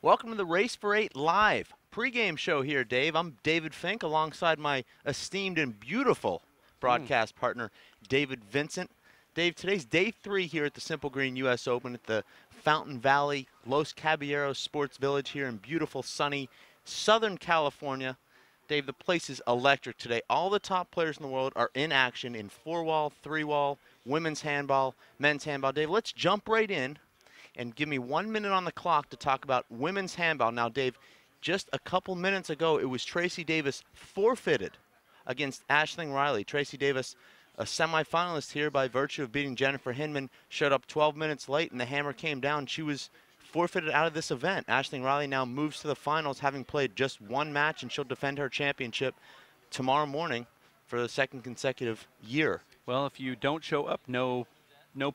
Welcome to the Race for 8 live pregame show here, Dave. I'm David Fink alongside my esteemed and beautiful broadcast partner, David Vincent. Dave, today's day 3 here at the Simple Green U.S. Open at the Fountain Valley Los Caballeros Sports Village here in beautiful, sunny Southern California. Dave, the place is electric today. All the top players in the world are in action in 4-wall, 3-wall, women's handball, men's handball. Dave, let's jump right in and give me 1 minute on the clock to talk about women's handball. Now, Dave, just a couple minutes ago, it was Tracy Davis forfeited against Aisling Riley. Tracy Davis, a semifinalist here by virtue of beating Jennifer Hinman, showed up 12 minutes late and the hammer came down. She was forfeited out of this event. Aisling Riley now moves to the finals, having played just one match, and she'll defend her championship tomorrow morning for the second consecutive year. Well, if you don't show up, no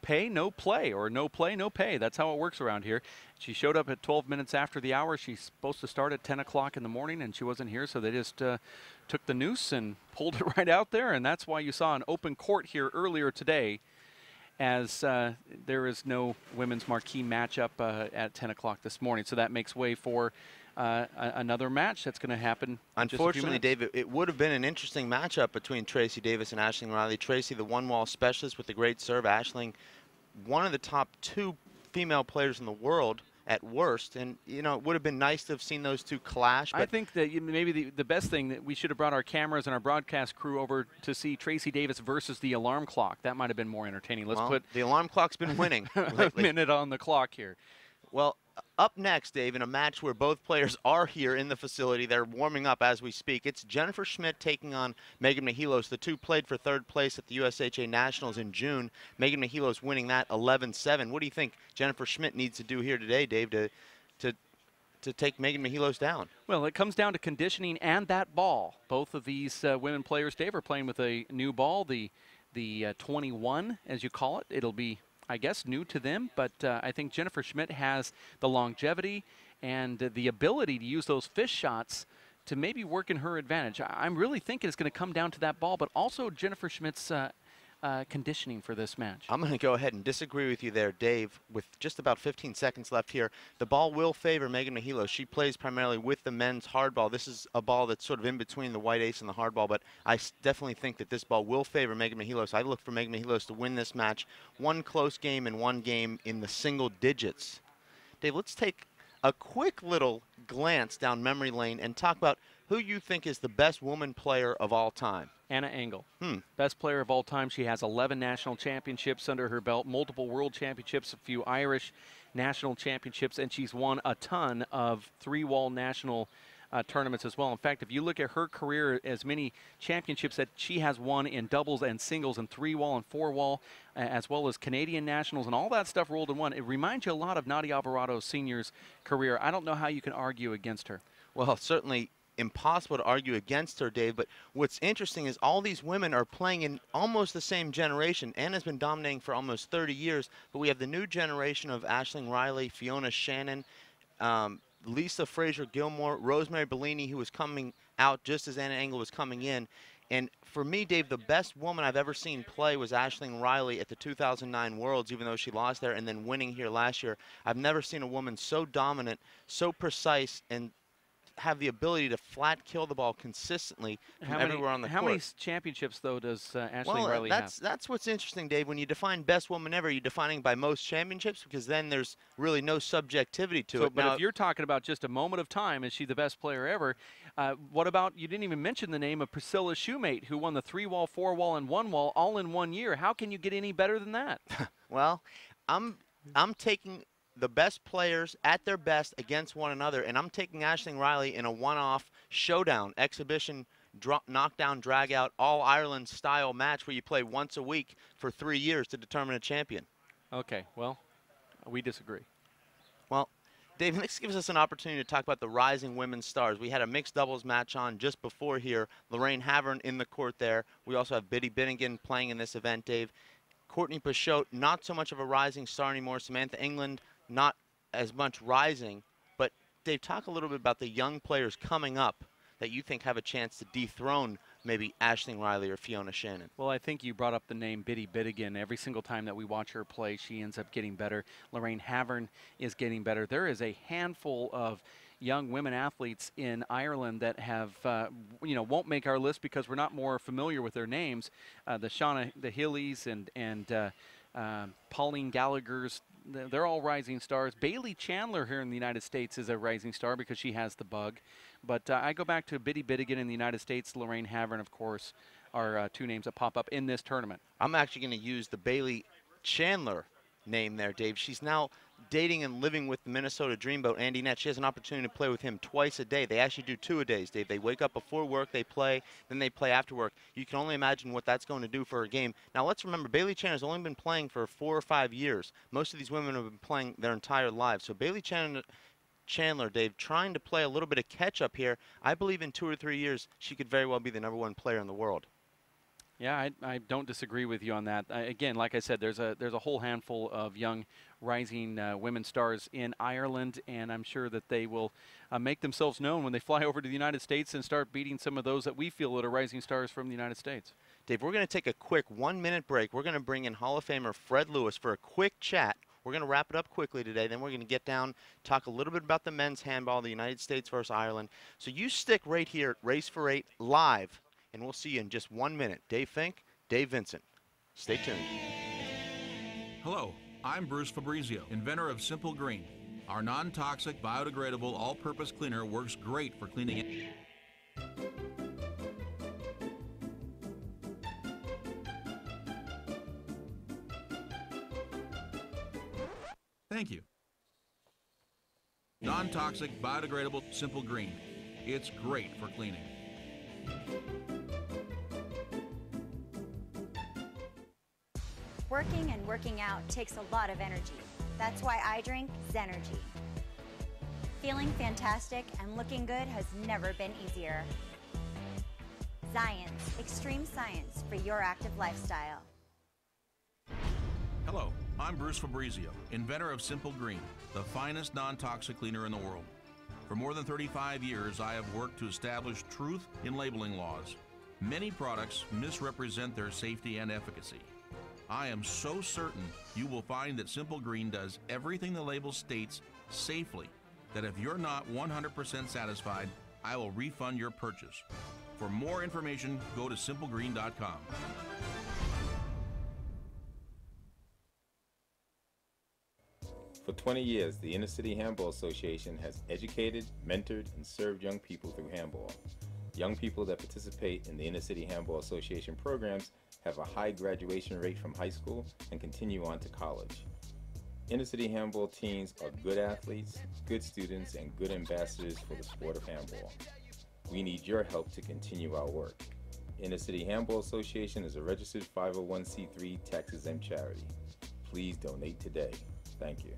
pay, no play, or no play, no pay. That's how it works around here. She showed up at 12 minutes after the hour. She's supposed to start at 10 o'clock in the morning, and she wasn't here, so they just took the noose and pulled it right out there, and that's why you saw an open court here earlier today, as there is no women's marquee matchup at 10 o'clock this morning. So that makes way for another match that's going to happen. Unfortunately, David, it would have been an interesting matchup between Tracy Davis and Aisling Riley. Tracy, the one-wall specialist with the great serve. Aisling, one of the top 2 female players in the world at worst. And, you know, it would have been nice to have seen those two clash. But I think that maybe the best thing that we should have brought our cameras and our broadcast crew over to see Tracy Davis versus the alarm clock. That might have been more entertaining. Let's put the alarm clock's been winning a minute on the clock here. Well, up next, Dave, in a match where both players are here in the facility, they're warming up as we speak. It's Jennifer Schmitt taking on Megan Mehilos. The two played for 3rd place at the USHA Nationals in June. Megan Mehilos winning that 11-7. What do you think Jennifer Schmitt needs to do here today, Dave, to take Megan Mehilos down? Well, it comes down to conditioning and that ball. Both of these women players, Dave, are playing with a new ball, the 21, as you call it. It'll be, I guess, new to them, but I think Jennifer Schmitt has the longevity and the ability to use those fish shots to maybe work in her advantage. I'm really thinking it's going to come down to that ball, but also Jennifer Schmitt's conditioning for this match. I'm going to go ahead and disagree with you there, Dave. With just about 15 seconds left here, the ball will favor Megan Mehilos. She plays primarily with the men's hardball. This is a ball that's sort of in between the white ace and the hardball, but I definitely think that this ball will favor Megan Mehilos. I look for Megan Mehilos to win this match. One close game and one game in the single digits. Dave, let's take a quick little glance down memory lane and talk about who you think is the best woman player of all time. Anna Engel, best player of all time. She has 11 national championships under her belt, multiple world championships, a few Irish national championships, and she's won a ton of 3-wall national tournaments as well. In fact, if you look at her career, as many championships that she has won in doubles and singles and 3-wall and 4-wall, as well as Canadian nationals and all that stuff rolled in one, it reminds you a lot of Nadia Alvarado Sr.'s career. I don't know how you can argue against her. Well, certainly impossible to argue against her, Dave, but what's interesting is all these women are playing in almost the same generation. Anna's been dominating for almost 30 years, but we have the new generation of Aisling Riley, Fiona Shannon, Lisa Fraser-Gilmore, Rosemary Bellini, who was coming out just as Anna Engel was coming in. And for me, Dave, the best woman I've ever seen play was Aisling Riley at the 2009 Worlds, even though she lost there, and then winning here last year. I've never seen a woman so dominant, so precise, and have the ability to flat kill the ball consistently from everywhere on the court. How many championships, though, does Aisling Riley have? That's what's interesting, Dave. When you define best woman ever, you're defining by most championships, because then there's really no subjectivity to it. But if you're talking about just a moment of time, is she the best player ever? What about, you didn't even mention the name of Priscilla Shoemate, who won the 3-wall, 4-wall, and 1-wall all in 1 year. How can you get any better than that? Well, I'm taking the best players at their best against one another, and I'm taking Aisling Riley in a one-off showdown, exhibition, knockdown, drag-out, all-Ireland style match where you play once a week for 3 years to determine a champion. Okay, well, we disagree. Well, Dave, this gives us an opportunity to talk about the rising women's stars. We had a mixed doubles match on just before here. Lorraine Havern in the court there. We also have Biddy Binnigan playing in this event, Dave. Courtney Pachot, not so much of a rising star anymore. Samantha England, not as much rising. But, Dave, talk a little bit about the young players coming up that you think have a chance to dethrone maybe Aisling Riley or Fiona Shannon. Well, I think you brought up the name Biddy Bidigan. Every single time that we watch her play, she ends up getting better. Lorraine Havern is getting better. There is a handful of young women athletes in Ireland that have, won't make our list because we're not more familiar with their names. The Shauna, the Hillies and Pauline Gallagher's, they're all rising stars. Bailey Chandler here in the United States is a rising star because she has the bug. But I go back to Biddy Bidigan in the United States, Lorraine Havern, of course, are two names that pop up in this tournament. I'm actually going to use the Bailey Chandler name there, Dave. She's now dating and living with the Minnesota Dreamboat, Andy Nett. She has an opportunity to play with him twice a day. They actually do 2 a days, Dave. They wake up before work, they play, then they play after work. You can only imagine what that's going to do for her game. Now, let's remember, Bailey Chandler's only been playing for 4 or 5 years. Most of these women have been playing their entire lives. So Bailey Chandler, Dave, trying to play a little bit of catch-up here. I believe in 2 or 3 years, she could very well be the #1 player in the world. Yeah, I don't disagree with you on that. Again, like I said, there's a whole handful of young rising women stars in Ireland, and I'm sure that they will make themselves known when they fly over to the United States and start beating some of those that we feel that are rising stars from the United States. Dave, we're going to take a quick 1-minute break. We're going to bring in Hall of Famer Fred Lewis for a quick chat. We're going to wrap it up quickly today. Then we're going to get down, talk a little bit about the men's handball, the United States versus Ireland. So you stick right here at Race for 8 live, and we'll see you in just 1 minute. Dave Fink, Dave Vincent. Stay tuned. Hello, I'm Bruce Fabrizio, inventor of Simple Green. Our non-toxic, biodegradable, all-purpose cleaner works great for cleaning it. Thank you. Non-toxic, biodegradable, Simple Green. It's great for cleaning. Working and working out takes a lot of energy. That's why I drink Zenergy. Feeling fantastic and looking good has never been easier. Science, extreme science for your active lifestyle. Hello, I'm Bruce Fabrizio, inventor of Simple Green, the finest non-toxic cleaner in the world. For more than 35 years, I have worked to establish truth in labeling laws. Many products misrepresent their safety and efficacy. I am so certain you will find that Simple Green does everything the label states safely, that if you're not 100% satisfied, I will refund your purchase. For more information, go to simplegreen.com. For 20 years, the Inner City Handball Association has educated, mentored, and served young people through handball. Young people that participate in the Inner City Handball Association programs have a high graduation rate from high school and continue on to college. Inner City Handball teens are good athletes, good students, and good ambassadors for the sport of handball. We need your help to continue our work. Inner City Handball Association is a registered 501c3 tax-exempt charity. Please donate today. Thank you.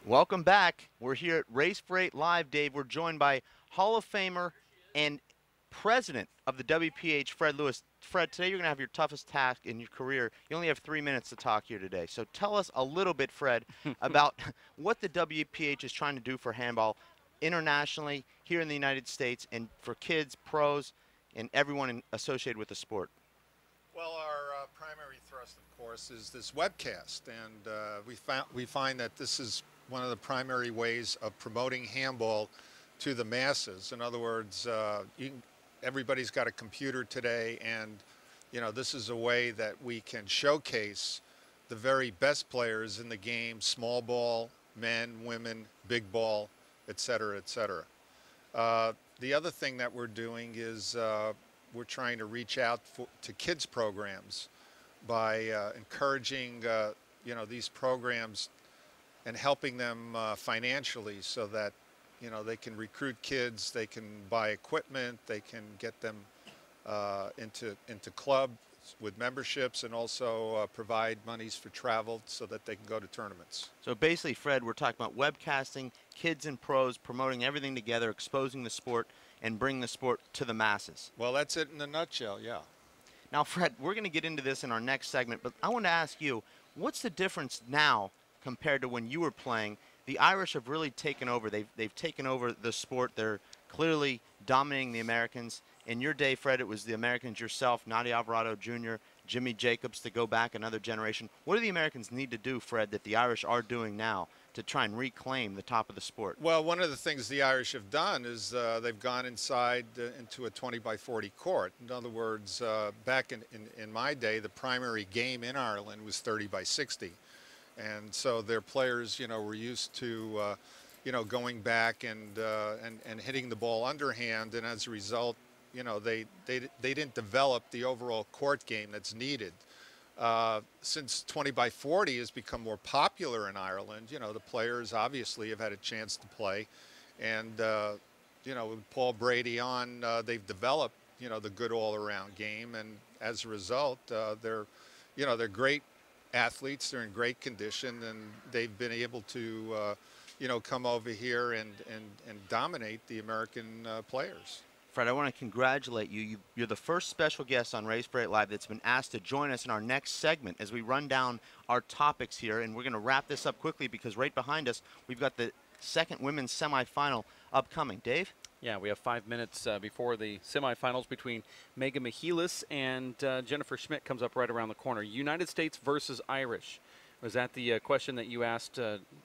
Welcome back. We're here at Race for 8 Live, Dave. We're joined by Hall of Famer and President of the WPH, Fred Lewis. Fred, today you're going to have your toughest task in your career. You only have 3 minutes to talk here today. So tell us a little bit, Fred, about what the WPH is trying to do for handball internationally, here in the United States, and for kids, pros, and everyone associated with the sport. Well, our primary thrust, of course, is this webcast, and we find that this is one of the primary ways of promoting handball to the masses. In other words, everybody's got a computer today, and this is a way that we can showcase the very best players in the game: small ball, men, women, big ball, et cetera, et cetera. The other thing that we're doing is we're trying to reach out to kids programs by encouraging these programs and helping them financially, so that they can recruit kids, they can buy equipment, they can get them into clubs with memberships, and also provide monies for travel so that they can go to tournaments. So basically, Fred, we're talking about webcasting, kids and pros, promoting everything together, exposing the sport, and bringing the sport to the masses. Well, that's it in a nutshell, yeah. Now, Fred, we're going to get into this in our next segment, but I want to ask you, what's the difference now compared to when you were playing? the Irish have really taken over. They've taken over the sport. They're clearly dominating the Americans. In your day, Fred, it was the Americans yourself, Nadia Alvarado Jr., Jimmy Jacobs, to go back another generation. What do the Americans need to do, Fred, that the Irish are doing now to try and reclaim the top of the sport? Well, one of the things the Irish have done is they've gone inside into a 20-by-40 court. In other words, back in my day, the primary game in Ireland was 30-by-60. And so their players, were used to, going back and hitting the ball underhand, and as a result, they didn't develop the overall court game that's needed. Since 20-by-40 has become more popular in Ireland, the players obviously have had a chance to play, and with Paul Brady on, they've developed the good all-around game, and as a result, they're great athletes. They're in great condition, and they've been able to come over here and dominate the American players. Fred, I want to congratulate you. You're the first special guest on Race for It Live that's been asked to join us in our next segment as we run down our topics here. And we're going to wrap this up quickly because right behind us, we've got the second women's semifinal upcoming. Dave? Yeah, we have 5 minutes before the semifinals between Mehilos and Jennifer Schmitt comes up right around the corner. United States versus Irish. Was that the question that you asked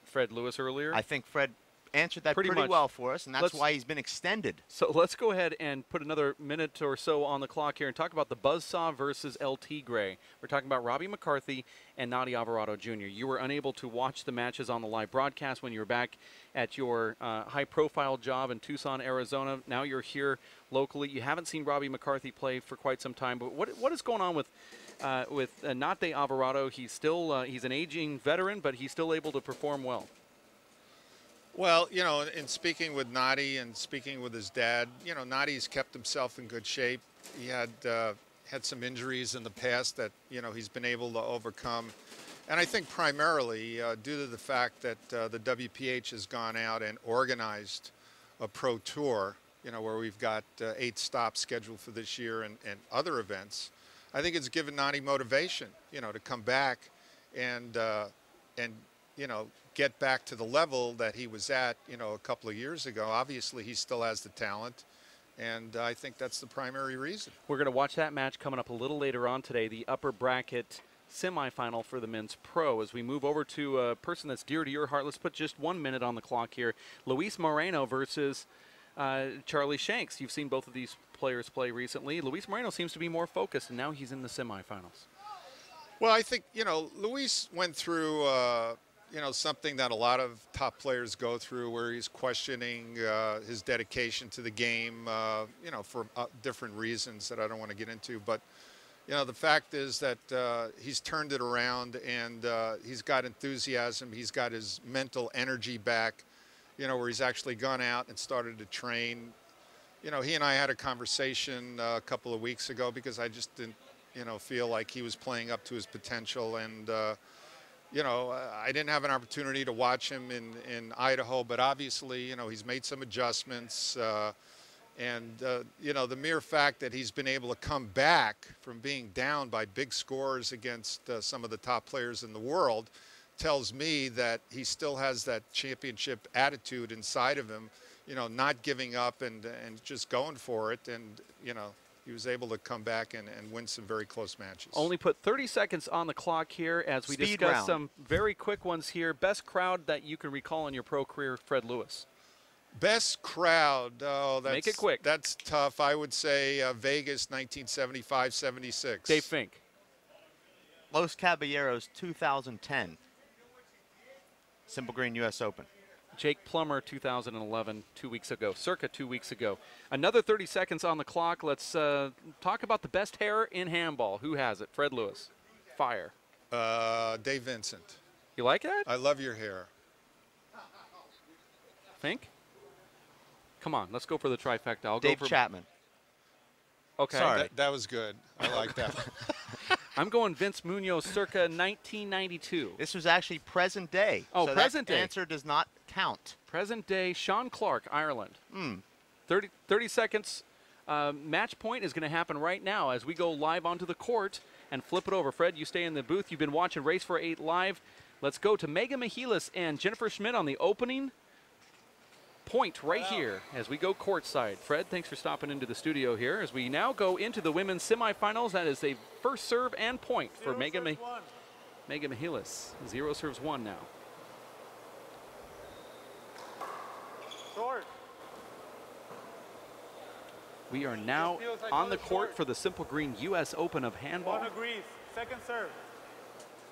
Fred Lewis earlier? I think Fred answered that pretty well for us, and that's why he's been extended. So let's go ahead and put another minute or so on the clock here and talk about the Buzzsaw versus LT Gray. We're talking about Robbie McCarthy and Nadia Alvarado Jr. You were unable to watch the matches on the live broadcast when you were back at your high-profile job in Tucson, Arizona. Now you're here locally. You haven't seen Robbie McCarthy play for quite some time, but what is going on with Nadia Alvarado? He's still he's an aging veteran, but he's still able to perform well. Well, in speaking with Nadi and speaking with his dad, Nadi's kept himself in good shape. He had some injuries in the past that, he's been able to overcome. And I think primarily due to the fact that the WPH has gone out and organized a pro tour, where we've got 8 stops scheduled for this year and other events, I think it's given Nadi motivation, to come back and get back to the level that he was at, a couple of years ago. Obviously, he still has the talent, and I think that's the primary reason. We're going to watch that match coming up a little later on today, the upper bracket semifinal for the men's pro. As we move over to a person that's dear to your heart, let's put just 1 minute on the clock here. Luis Moreno versus Charlie Shanks. You've seen both of these players play recently. Luis Moreno seems to be more focused, and now he's in the semifinals. Well, I think, Luis went through something that a lot of top players go through, where he's questioning his dedication to the game, for different reasons that I don't want to get into. But, the fact is that he's turned it around, and he's got enthusiasm. He's got his mental energy back, where he's actually gone out and started to train. He and I had a conversation a couple of weeks ago because I just didn't, feel like he was playing up to his potential. And, I didn't have an opportunity to watch him in Idaho, but obviously, he's made some adjustments. The mere fact that he's been able to come back from being down by big scores against some of the top players in the world tells me that he still has that championship attitude inside of him, not giving up and just going for it. And, he was able to come back and win some very close matches. Only put 30 seconds on the clock here as we discuss some very quick ones here. Best crowd that you can recall in your pro career, Fred Lewis. Best crowd, make it quick. That's tough. I would say Vegas, 1975-76. Dave Fink. Los Caballeros, 2010. Simple Green U.S. Open. Jake Plummer, 2011, 2 weeks ago, circa 2 weeks ago. Another 30 seconds on the clock. Let's talk about the best hair in handball. Who has it? Fred Lewis. Fire. Dave Vincent. You like that? I love your hair. Fink? Come on, let's go for the trifecta. I'll Dave go for Chapman. Okay. Sorry. That was good. I like that. I'm going Vince Munoz circa 1992. This was actually present day. Oh, so present that day. answer does not count. Present day, Sean Clark, Ireland. 30 seconds. Match point is going to happen right now as we go live onto the court and flip it over. Fred, you stay in the booth. You've been watching Race for 8 live. Let's go to Mehilos and Jennifer Schmitt on the opening point right here as we go courtside. Fred, thanks for stopping into the studio here as we now go into the women's semifinals. That is a first serve and point for Mehilos. 0 serves 1 now. Short. We are now on the court for the Simple Green U.S. Open of Handball. 1 agrees. Second serve.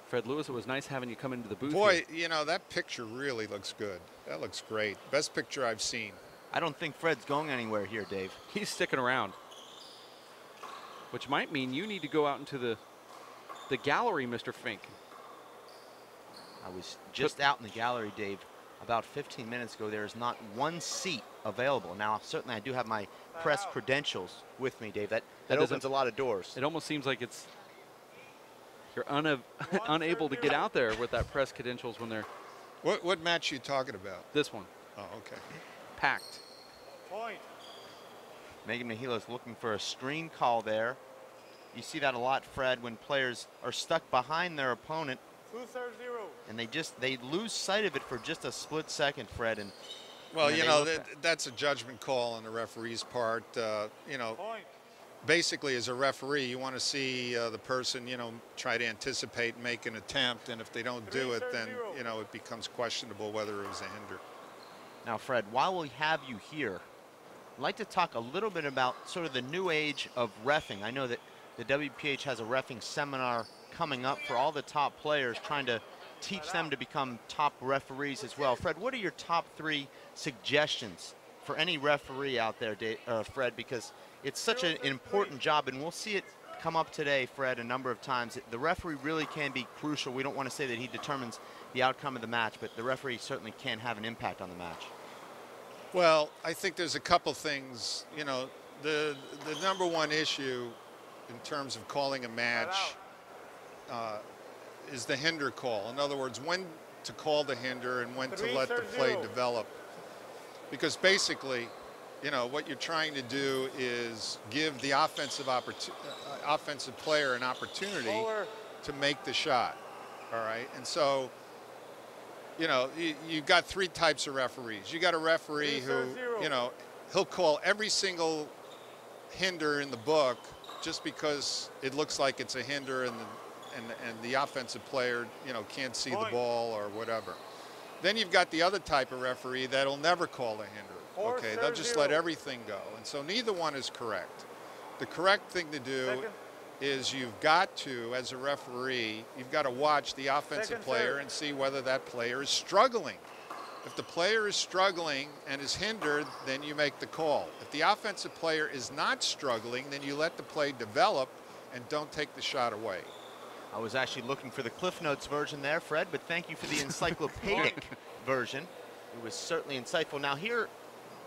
Fred Lewis, it was nice having you come into the booth. Boy, you know, that picture really looks good. That looks great. Best picture I've seen. I don't think Fred's going anywhere here, Dave. He's sticking around, which might mean you need to go out into the gallery, Mr. Fink. I was just out in the gallery, Dave, about 15 minutes ago. There is not one seat available. Now, certainly I do have my press credentials with me, Dave. That opens a lot of doors. It almost seems like you're unable to get out there with that press credentials when they're... What match are you talking about? This one. Oh, okay. Packed. Point. Mehilos looking for a screen call there. You see that a lot, Fred, when players are stuck behind their opponent. 2 serve 0. And they lose sight of it for just a split second, Fred. And well, you know, that's a judgment call on the referee's part. You know, Point. basically as a referee, you want to see the person, you know, try to anticipate and make an attempt. And if they don't do it, then, you know, it becomes questionable whether it was a hinder. Now, Fred, while we have you here, I'd like to talk a little bit about sort of the new age of reffing. I know that the WPH has a reffing seminar coming up for all the top players, trying to teach them to become top referees as well. Fred, what are your top 3 suggestions for any referee out there, Fred, because it's such an important job, and we'll see it come up today, Fred, a number of times. The referee really can be crucial. We don't want to say that he determines the outcome of the match, but the referee certainly can have an impact on the match. Well, I think there's a couple things. You know, the number one issue in terms of calling a match is the hinder call. In other words, when to call the hinder and when to let the play develop. Because basically, you know, what you're trying to do is give the offensive player an opportunity to make the shot. All right, and so, you know, you've got 3 types of referees. You got a referee who, you know, he'll call every single hinder in the book just because it looks like it's a hinder and the offensive player, you know, can't see the ball or whatever. Then you've got the other type of referee that'll never call a hinder. Okay, they'll just let everything go. And so neither one is correct. The correct thing to do is you've got to, as a referee, you've got to watch the offensive player and see whether that player is struggling. If the player is struggling and is hindered, then you make the call. If the offensive player is not struggling, then you let the play develop and don't take the shot away. I was actually looking for the Cliff Notes version there, Fred, but thank you for the encyclopedic version. It was certainly insightful. Now here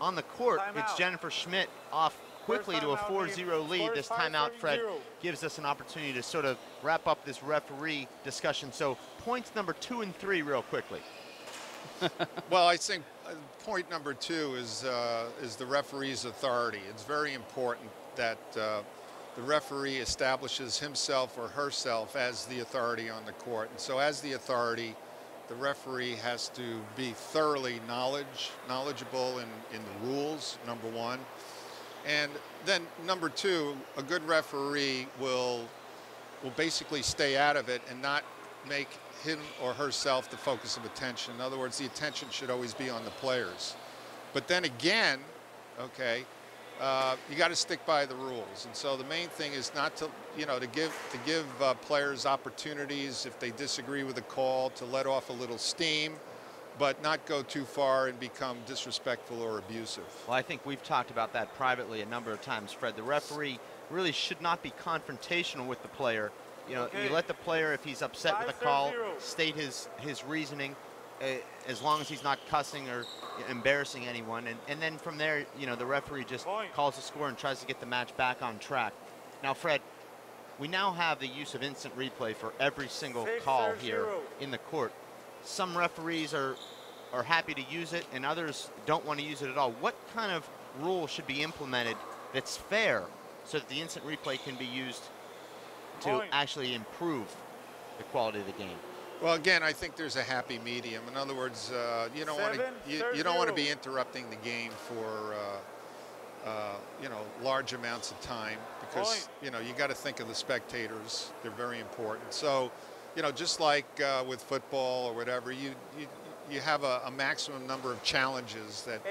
on the court, it's Jennifer Schmitt off quickly to a 4-0 lead. This timeout, Fred, gives us an opportunity to sort of wrap up this referee discussion. So points number 2 and 3 real quickly. Well, I think point number 2 is the referee's authority. It's very important that the referee establishes himself or herself as the authority on the court. And so as the authority, the referee has to be thoroughly knowledgeable in the rules, number 1. And then number 2, a good referee will basically stay out of it and not make him or herself the focus of attention. In other words, the attention should always be on the players. But then again, okay, you got to stick by the rules. And so the main thing is not to, you know, to give players opportunities if they disagree with the call, to let off a little steam, but not go too far and become disrespectful or abusive. Well, I think we've talked about that privately a number of times, Fred. The referee really should not be confrontational with the player. You know, you let the player, if he's upset with a call, state his reasoning, as long as he's not cussing or embarrassing anyone. And then from there, you know, the referee just calls the score and tries to get the match back on track. Now, Fred, we now have the use of instant replay for every single call here in the court. Some referees are happy to use it and others don't want to use it at all. What kind of rule should be implemented that's fair so that the instant replay can be used to actually improve the quality of the game? Well, again, I think there's a happy medium. In other words, you don't want to you don't want to be interrupting the game for large amounts of time, because you got to think of the spectators. They're very important. So, just like with football or whatever, you have a maximum number of challenges that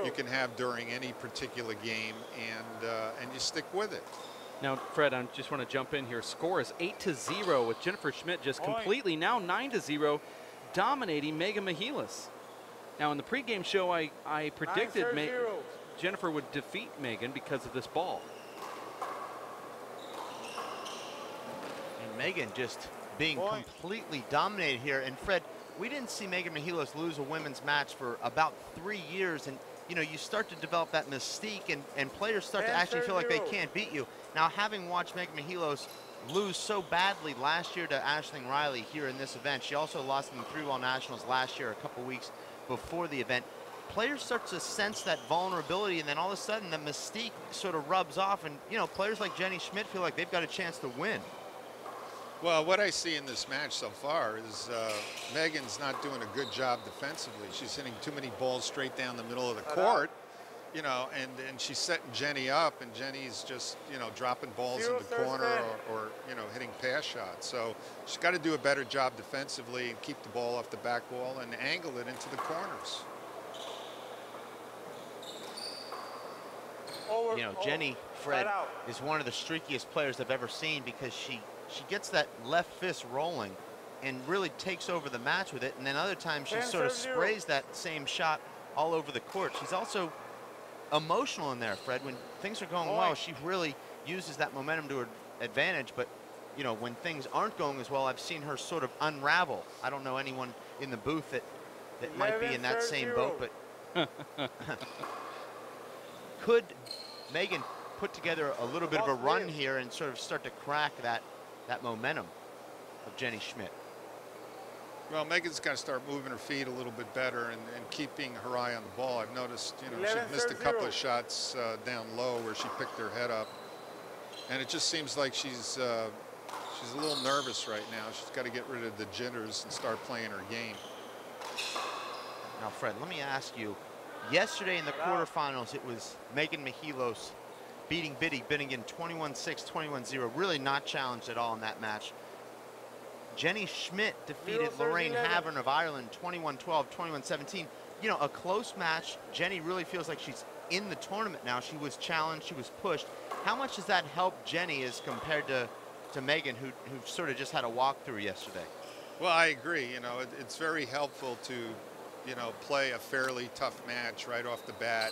you can have during any particular game, and you stick with it. Now, Fred, I just want to jump in here. Score is 8-0 with Jennifer Schmitt just completely now 9-0, dominating Megan Mehilos. Now, in the pregame show, I predicted Jennifer would defeat Megan because of this ball. And Megan just being completely dominated here. And Fred, we didn't see Megan Mehilos lose a women's match for about 3 years. And you start to develop that mystique, and players start to actually feel like they can't beat you. Now, having watched Megan Mehilos lose so badly last year to Aisling Riley here in this event, she also lost in the 3-wall nationals last year, a couple weeks before the event. Players start to sense that vulnerability, and then all of a sudden the mystique sort of rubs off, and players like Jenny Schmitt feel like they've got a chance to win. Well, what I see in this match so far is Megan's not doing a good job defensively. She's hitting too many balls straight down the middle of the court, and she's setting Jenny up, and Jenny's just, dropping balls in the corner or hitting pass shots. So she's got to do a better job defensively and keep the ball off the back wall and angle it into the corners. Jenny, Fred, is one of the streakiest players I've ever seen, because she gets that left fist rolling and really takes over the match with it, and then other times she sort of sprays that same shot all over the court. She's also emotional in there, Fred. When things are going well, she really uses that momentum to her advantage, but when things aren't going as well, I've seen her sort of unravel. I don't know anyone in the booth that might be in that same boat, but could Megan put together a little bit of a run here and sort of start to crack that momentum of Jenny Schmitt? Well, Megan's got to start moving her feet a little bit better and keeping her eye on the ball. I've noticed, she missed a couple of shots down low where she picked her head up, and it just seems like she's a little nervous right now. She's got to get rid of the jitters and start playing her game. Now, Fred, let me ask you. Yesterday in the quarterfinals, it was Megan Mehilos beating Biddy Binnigan 21-6, 21-0. Really not challenged at all in that match. Jenny Schmitt defeated Lorraine Havern of Ireland 21-12, 21-17. A close match. Jenny really feels like she's in the tournament now. She was challenged, she was pushed. How much does that help Jenny as compared to Megan, who sort of just had a walkthrough yesterday? Well, I agree. It's very helpful to play a fairly tough match right off the bat.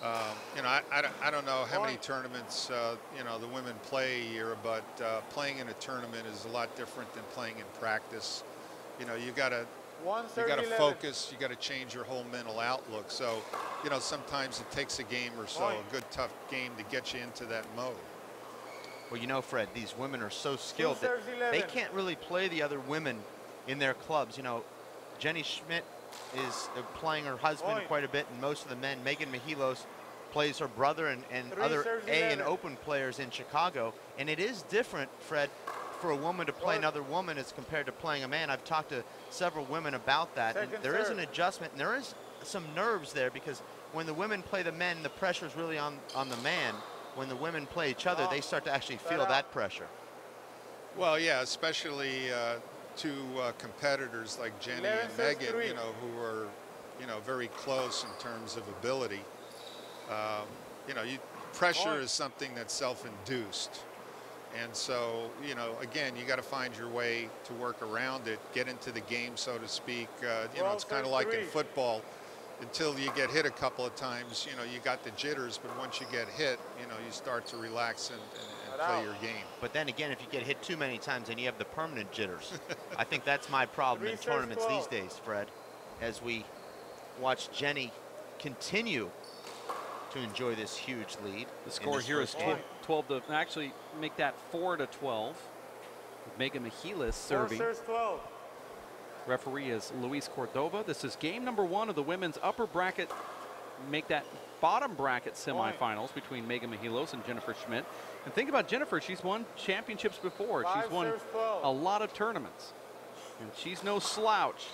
I don't know how many tournaments the women play a year, but playing in a tournament is a lot different than playing in practice. You got to focus. You got to change your whole mental outlook. So sometimes it takes a game or so, a good tough game, to get you into that mode. Well, Fred, these women are so skilled that they can't really play the other women in their clubs. Jenny Schmitt is playing her husband quite a bit, and most of the men. Megan Mehilos plays her brother and other A and Open players in Chicago. And it is different, Fred, for a woman to play another woman as compared to playing a man. I've talked to several women about that. And there is an adjustment, and there is some nerves there, because when the women play the men, the pressure is really on the man. When the women play each other, they start to actually feel that pressure. Well, yeah, especially two competitors like Jenny and Megan, who are, very close in terms of ability. Pressure is something that's self-induced. And so, again, you got to find your way to work around it, get into the game, so to speak. It's kind of like in football. Until you get hit a couple of times, you got the jitters, but once you get hit, you start to relax and play your game. But then again, if you get hit too many times, then you have the permanent jitters. I think that's my problem in tournaments these days, Fred, as we watch Jenny continue to enjoy this huge lead. The score here is 12 to actually make that 4-12. Megan Mehilos serving. Referee is Luis Cordova. This is game number 1 of the women's upper bracket. Make that bottom bracket semifinals between Megan Mehilos and Jennifer Schmitt. And think about Jennifer, she's won championships before. She's won a lot of tournaments. And she's no slouch.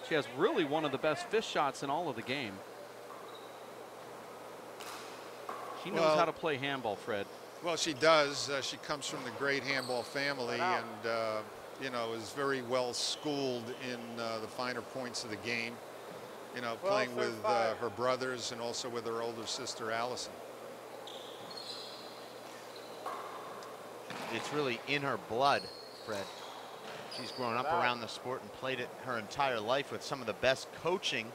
She has really one of the best fish shots in all of the game. She knows how to play handball, Fred. Well, she does. She comes from the great handball family and, you know, is very well schooled in the finer points of the game. You know, playing with her brothers and also with her older sister, Allison. It's really in her blood, Fred. She's grown up around the sport and played it her entire life with some of the best coaching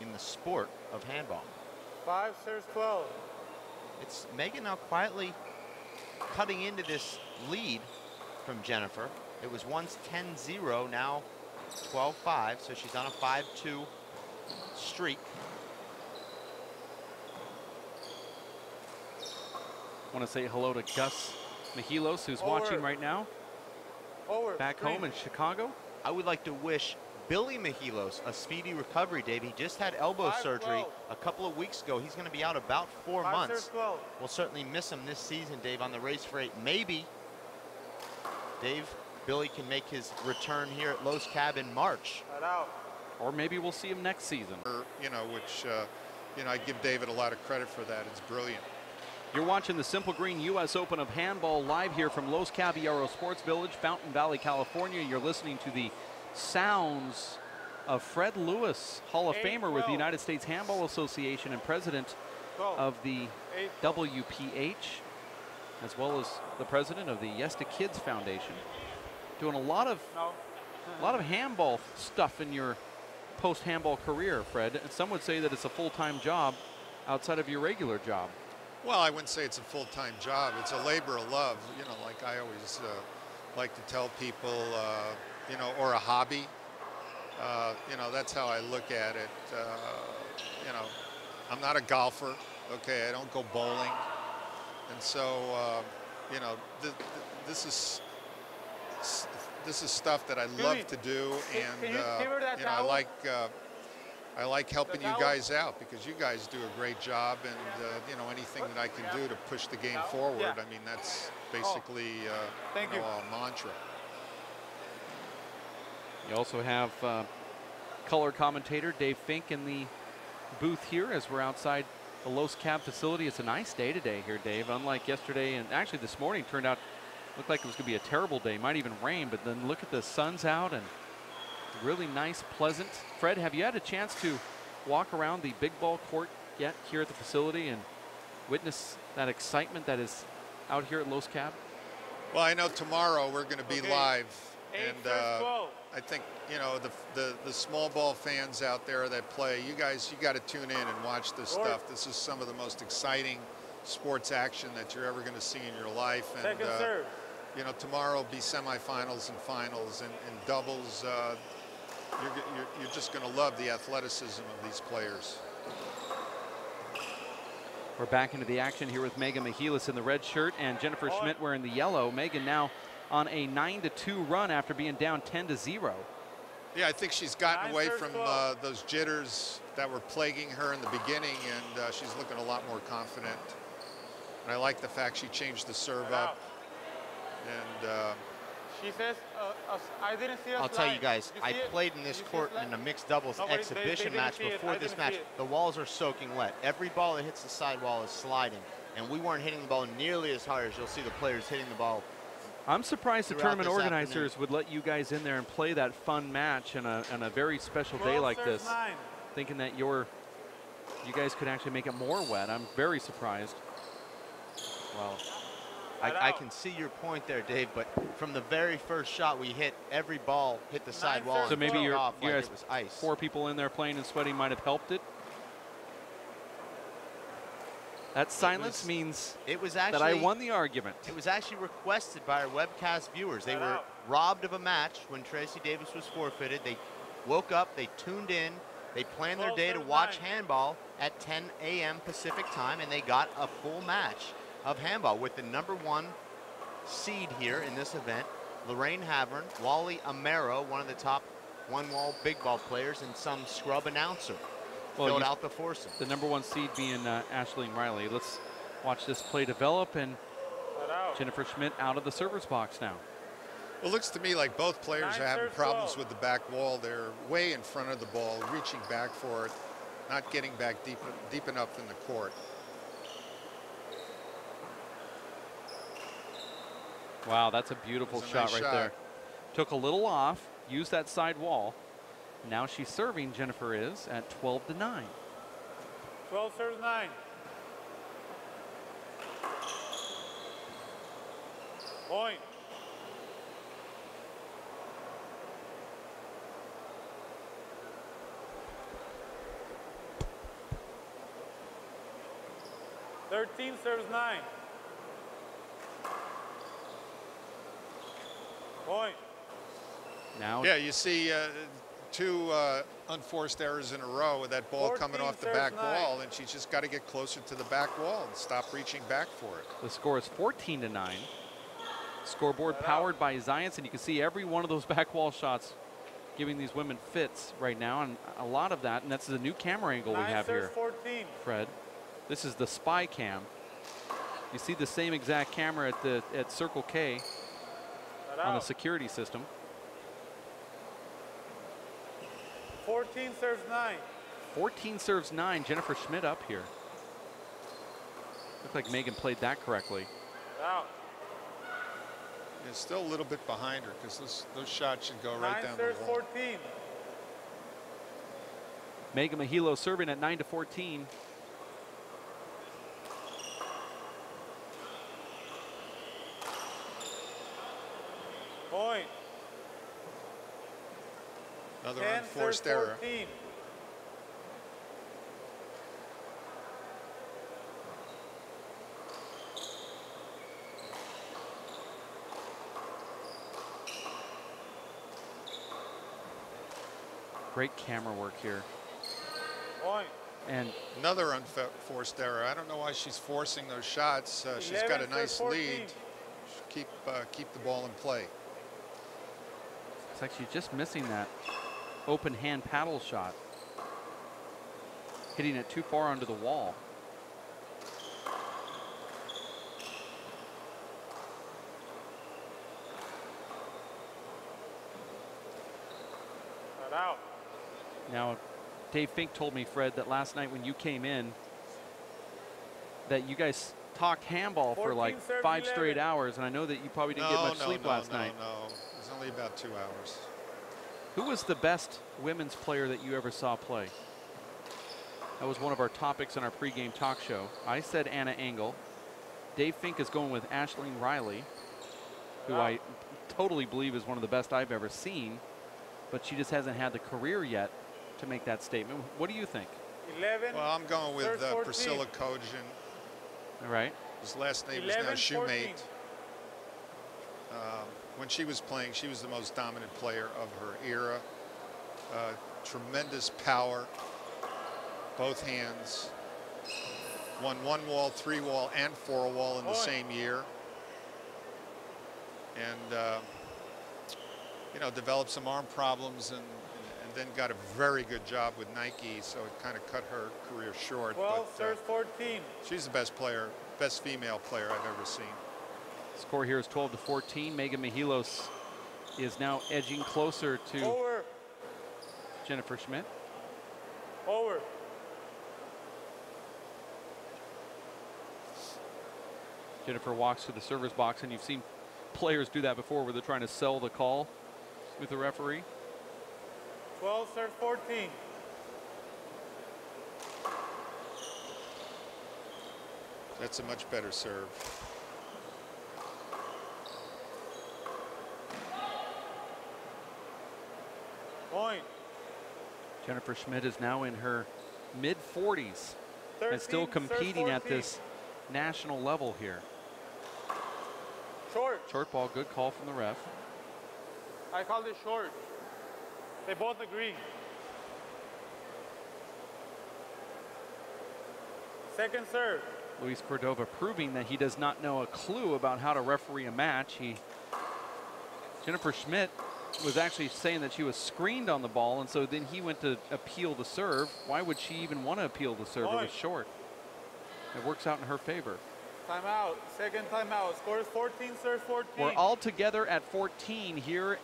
in the sport of handball. 5 serves 12. It's Megan now quietly cutting into this lead from Jennifer. It was once 10-0, now 12-5, so she's on a 5-2 streak. Want to say hello to Gus Mehilos, who's watching right now, back home in Chicago. I would like to wish Billy Mehilos a speedy recovery, Dave. He just had elbow surgery a couple of weeks ago. He's going to be out about 4 months. We'll certainly miss him this season, Dave, on the race for 8. Maybe, Dave, Billy can make his return here at Los Cab in March. Or maybe we'll see him next season. You know, which, you know, I give David a lot of credit for that. It's brilliant. You're watching the Simple Green U.S. Open of Handball live here from Los Caballeros Sports Village, Fountain Valley, California. You're listening to the sounds of Fred Lewis, Hall of Famer with the United States Handball Association and president of the WPH, as well as the president of the Yes to Kids Foundation. Doing a lot of handball stuff in your post-handball career, Fred. And some would say that it's a full-time job outside of your regular job. Well, I wouldn't say it's a full-time job. It's a labor of love, you know, like I always like to tell people, you know, or a hobby. You know, that's how I look at it. You know, I'm not a golfer, okay? I don't go bowling. And so, you know, this is stuff that I love to do, and you know, I like helping you guys out because you guys do a great job, and you know, anything that I can do to push the game forward. I mean, that's basically you know, a mantra. You also have color commentator Dave Fink in the booth here as we're outside the Los Cab facility. It's a nice day today here, Dave, unlike yesterday, and actually this morning turned out, looked like it was going to be a terrible day, might even rain, but then look at the sun's out and really nice, pleasant. Fred, have you had a chance to walk around the big ball court yet here at the facility and witness that excitement that is out here at Los Cab? Well, I know tomorrow we're going to be live, and I think, you know, the small ball fans out there that play, you guys, you got to tune in and watch this stuff. This is some of the most exciting sports action that you're ever going to see in your life. And you know, tomorrow will be semifinals and finals and doubles. You're just going to love the athleticism of these players. We're back into the action here with Megan Mehilos in the red shirt and Jennifer Schmitt wearing the yellow. Megan now on a 9-2 run after being down 10-0. Yeah, I think she's gotten away from those jitters that were plaguing her in the beginning, and she's looking a lot more confident. And I like the fact she changed the serve up. And she says, I didn't see a I'll tell you guys, I played in this court in a mixed doubles exhibition match before this match. The walls are soaking wet. Every ball that hits the sidewall is sliding, and we weren't hitting the ball nearly as hard as you'll see the players hitting the ball. I'm surprised the tournament organizers would let you guys in there and play that fun match on a very special day like this, thinking that you guys could actually make it more wet. I'm very surprised. Well, I can see your point there, Dave, but from the very first shot we hit, every ball hit the sidewall. So maybe you like guys, it was ice. 4 people in there playing and sweating might have helped it. That silence means it was actually, that I won the argument. It was actually requested by our webcast viewers. They were robbed of a match when Tracy Davis was forfeited. They woke up, they tuned in, they planned their day to watch handball at 10 a.m. Pacific time, and they got a full match of handball with the #1 seed here in this event, Lorraine Havern, Wally Amaro, one of the top one-wall big ball players, and some scrub announcer. filled out the foursome. The #1 seed being Aisling Riley. Let's watch this play develop, and Jennifer Schmitt out of the server's box now. Well, it looks to me like both players are having problems with the back wall. They're way in front of the ball, reaching back for it, not getting back deep enough in the court. Wow, that's a beautiful shot right there. Took a little off, used that side wall. Now she's serving, Jennifer is, at 12-9. 12 serves 9. Point. Thirteen serves 9. Point. Now, yeah, you see two unforced errors in a row with that ball coming off the back wall, and she's just got to get closer to the back wall and stop reaching back for it. The score is 14-9. Scoreboard powered by Zions, and you can see every one of those back wall shots giving these women fits right now, and a lot of that, and that's the new camera angle we have here, 14. Fred. This is the spy cam. You see the same exact camera at Circle K on the security system. 14 serves 9. 14 serves 9. Jennifer Schmitt up here. Looks like Megan played that correctly. Out. It's still a little bit behind her because those shots should go right down the serves wall. 14. Megan Mehilos serving at 9-14. Point. Another unforced error. 14. Great camera work here. Point. And another unforced error. I don't know why she's forcing those shots. She's got a nice lead. Keep the ball in play. It's like she's just missing that open hand paddle shot. Hitting it too far under the wall. Out. Now, Dave Fink told me, Fred, that last night when you came in, that you guys talked handball for like 5 straight hours, and I know that you probably didn't get much sleep last night. No, it was only about 2 hours. Who was the best women's player that you ever saw play? That was one of our topics in our pregame talk show. I said Anna Engel. Dave Fink is going with Aisling Riley, who I totally believe is one of the best I've ever seen, but she just hasn't had the career yet to make that statement. What do you think? 11. Well, I'm going with Priscilla Kogin. All right. His last name is now Schmitt. When she was playing, she was the most dominant player of her era. Tremendous power, both hands. Won 1-wall, 3-wall, and 4-wall in the same year. And you know, developed some arm problems and then got a very good job with Nike, so it kind of cut her career short. 12 serves 14. She's the best player, best female player I've ever seen. Score here is 12-14. Megan Mehilos is now edging closer to Jennifer Schmitt. Over. Jennifer walks to the server's box, and you've seen players do that before where they're trying to sell the call with the referee. 12 serves 14. That's a much better serve. Point. Jennifer Schmitt is now in her mid-40s and still competing at this national level here. Short. Short ball, good call from the ref. I called it short. They both agree. Second serve. Luis Cordova proving that he does not know a clue about how to referee a match. Jennifer Schmitt was actually saying that she was screened on the ball, and so then he went to appeal the serve. Why would she even want to appeal the serve? It was short. It works out in her favor. Timeout. Second timeout. Score is 14, serve 14. We're all together at 14 here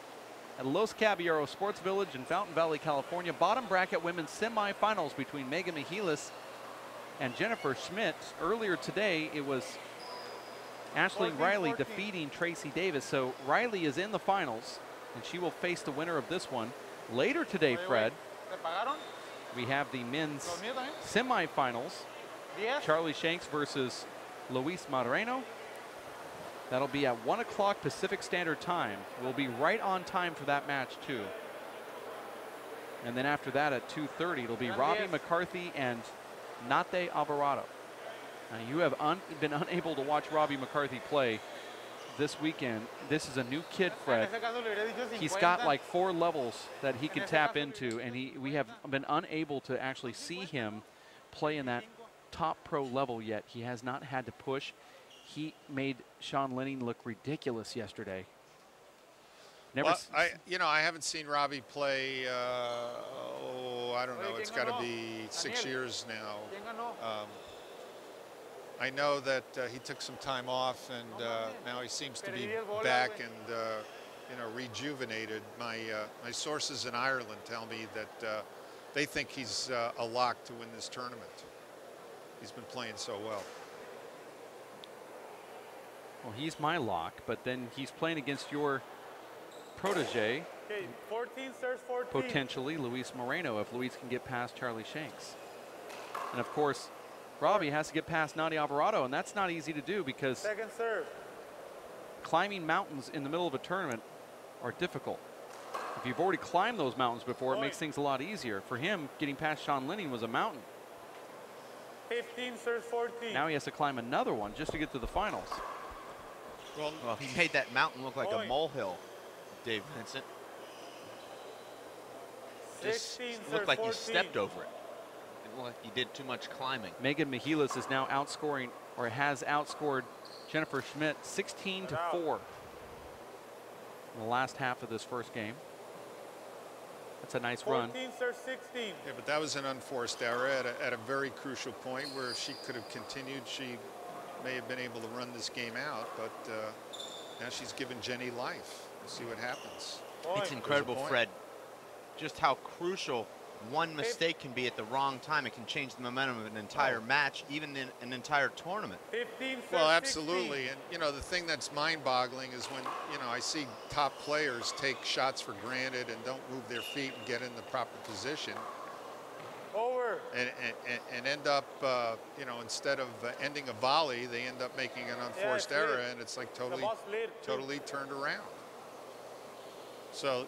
at Los Caballeros Sports Village in Fountain Valley, California. Bottom bracket women's semifinals between Megan Mehilos and Jennifer Schmitt. Earlier today, it was Ashley Riley defeating Tracy Davis. So Riley is in the finals, and she will face the winner of this one. Later today, Fred, we have the men's semifinals. Charlie Shanks versus Luis Moreno. That'll be at 1 o'clock Pacific Standard Time. We'll be right on time for that match too. And then after that at 2:30, it'll be Robbie McCarthy and Nate Alvarado. Now you have been unable to watch Robbie McCarthy play this weekend. This is a new kid, Fred. He's got like 4 levels that he can tap into, and we have been unable to actually see him play in that top pro level yet. He has not had to push. He made Sean Lenning look ridiculous yesterday. Well, I haven't seen Robbie play. I don't know. It's got to be 6 years now. I know that he took some time off, and now he seems to be back and rejuvenated. My sources in Ireland tell me that they think he's a lock to win this tournament. He's been playing so well. Well, he's my lock, but then he's playing against your protege, 14 serves 14. potentially Luis Moreno, if Luis can get past Charlie Shanks. And of course, Robbie has to get past Nadia Alvarado, and that's not easy to do because second serve. Climbing mountains in the middle of a tournament are difficult. If you've already climbed those mountains before, it makes things a lot easier. For him, getting past Sean Lenning was a mountain. 15 serves 14. Now he has to climb another one just to get to the finals. Well, he made that mountain look like a molehill, Dave Vincent. Just looked like 14. you stepped over it. It looked like you did too much climbing. Megan Mehilos is now outscoring, or has outscored Jennifer Schmitt 16-4 in the last half of this first game. That's a nice run. 14 serves 16. Yeah, but that was an unforced error at a very crucial point where she could have continued. She may have been able to run this game out, but now she's given Jenny life. We'll see what happens. It's incredible, Fred, just how crucial one mistake can be at the wrong time. It can change the momentum of an entire match, even in an entire tournament. 15 serves Well, absolutely. 16. And, the thing that's mind-boggling is when, I see top players take shots for granted and don't move their feet and get in the proper position. Over. And end up, instead of ending a volley, they end up making an unforced error, and it's like totally turned around. So,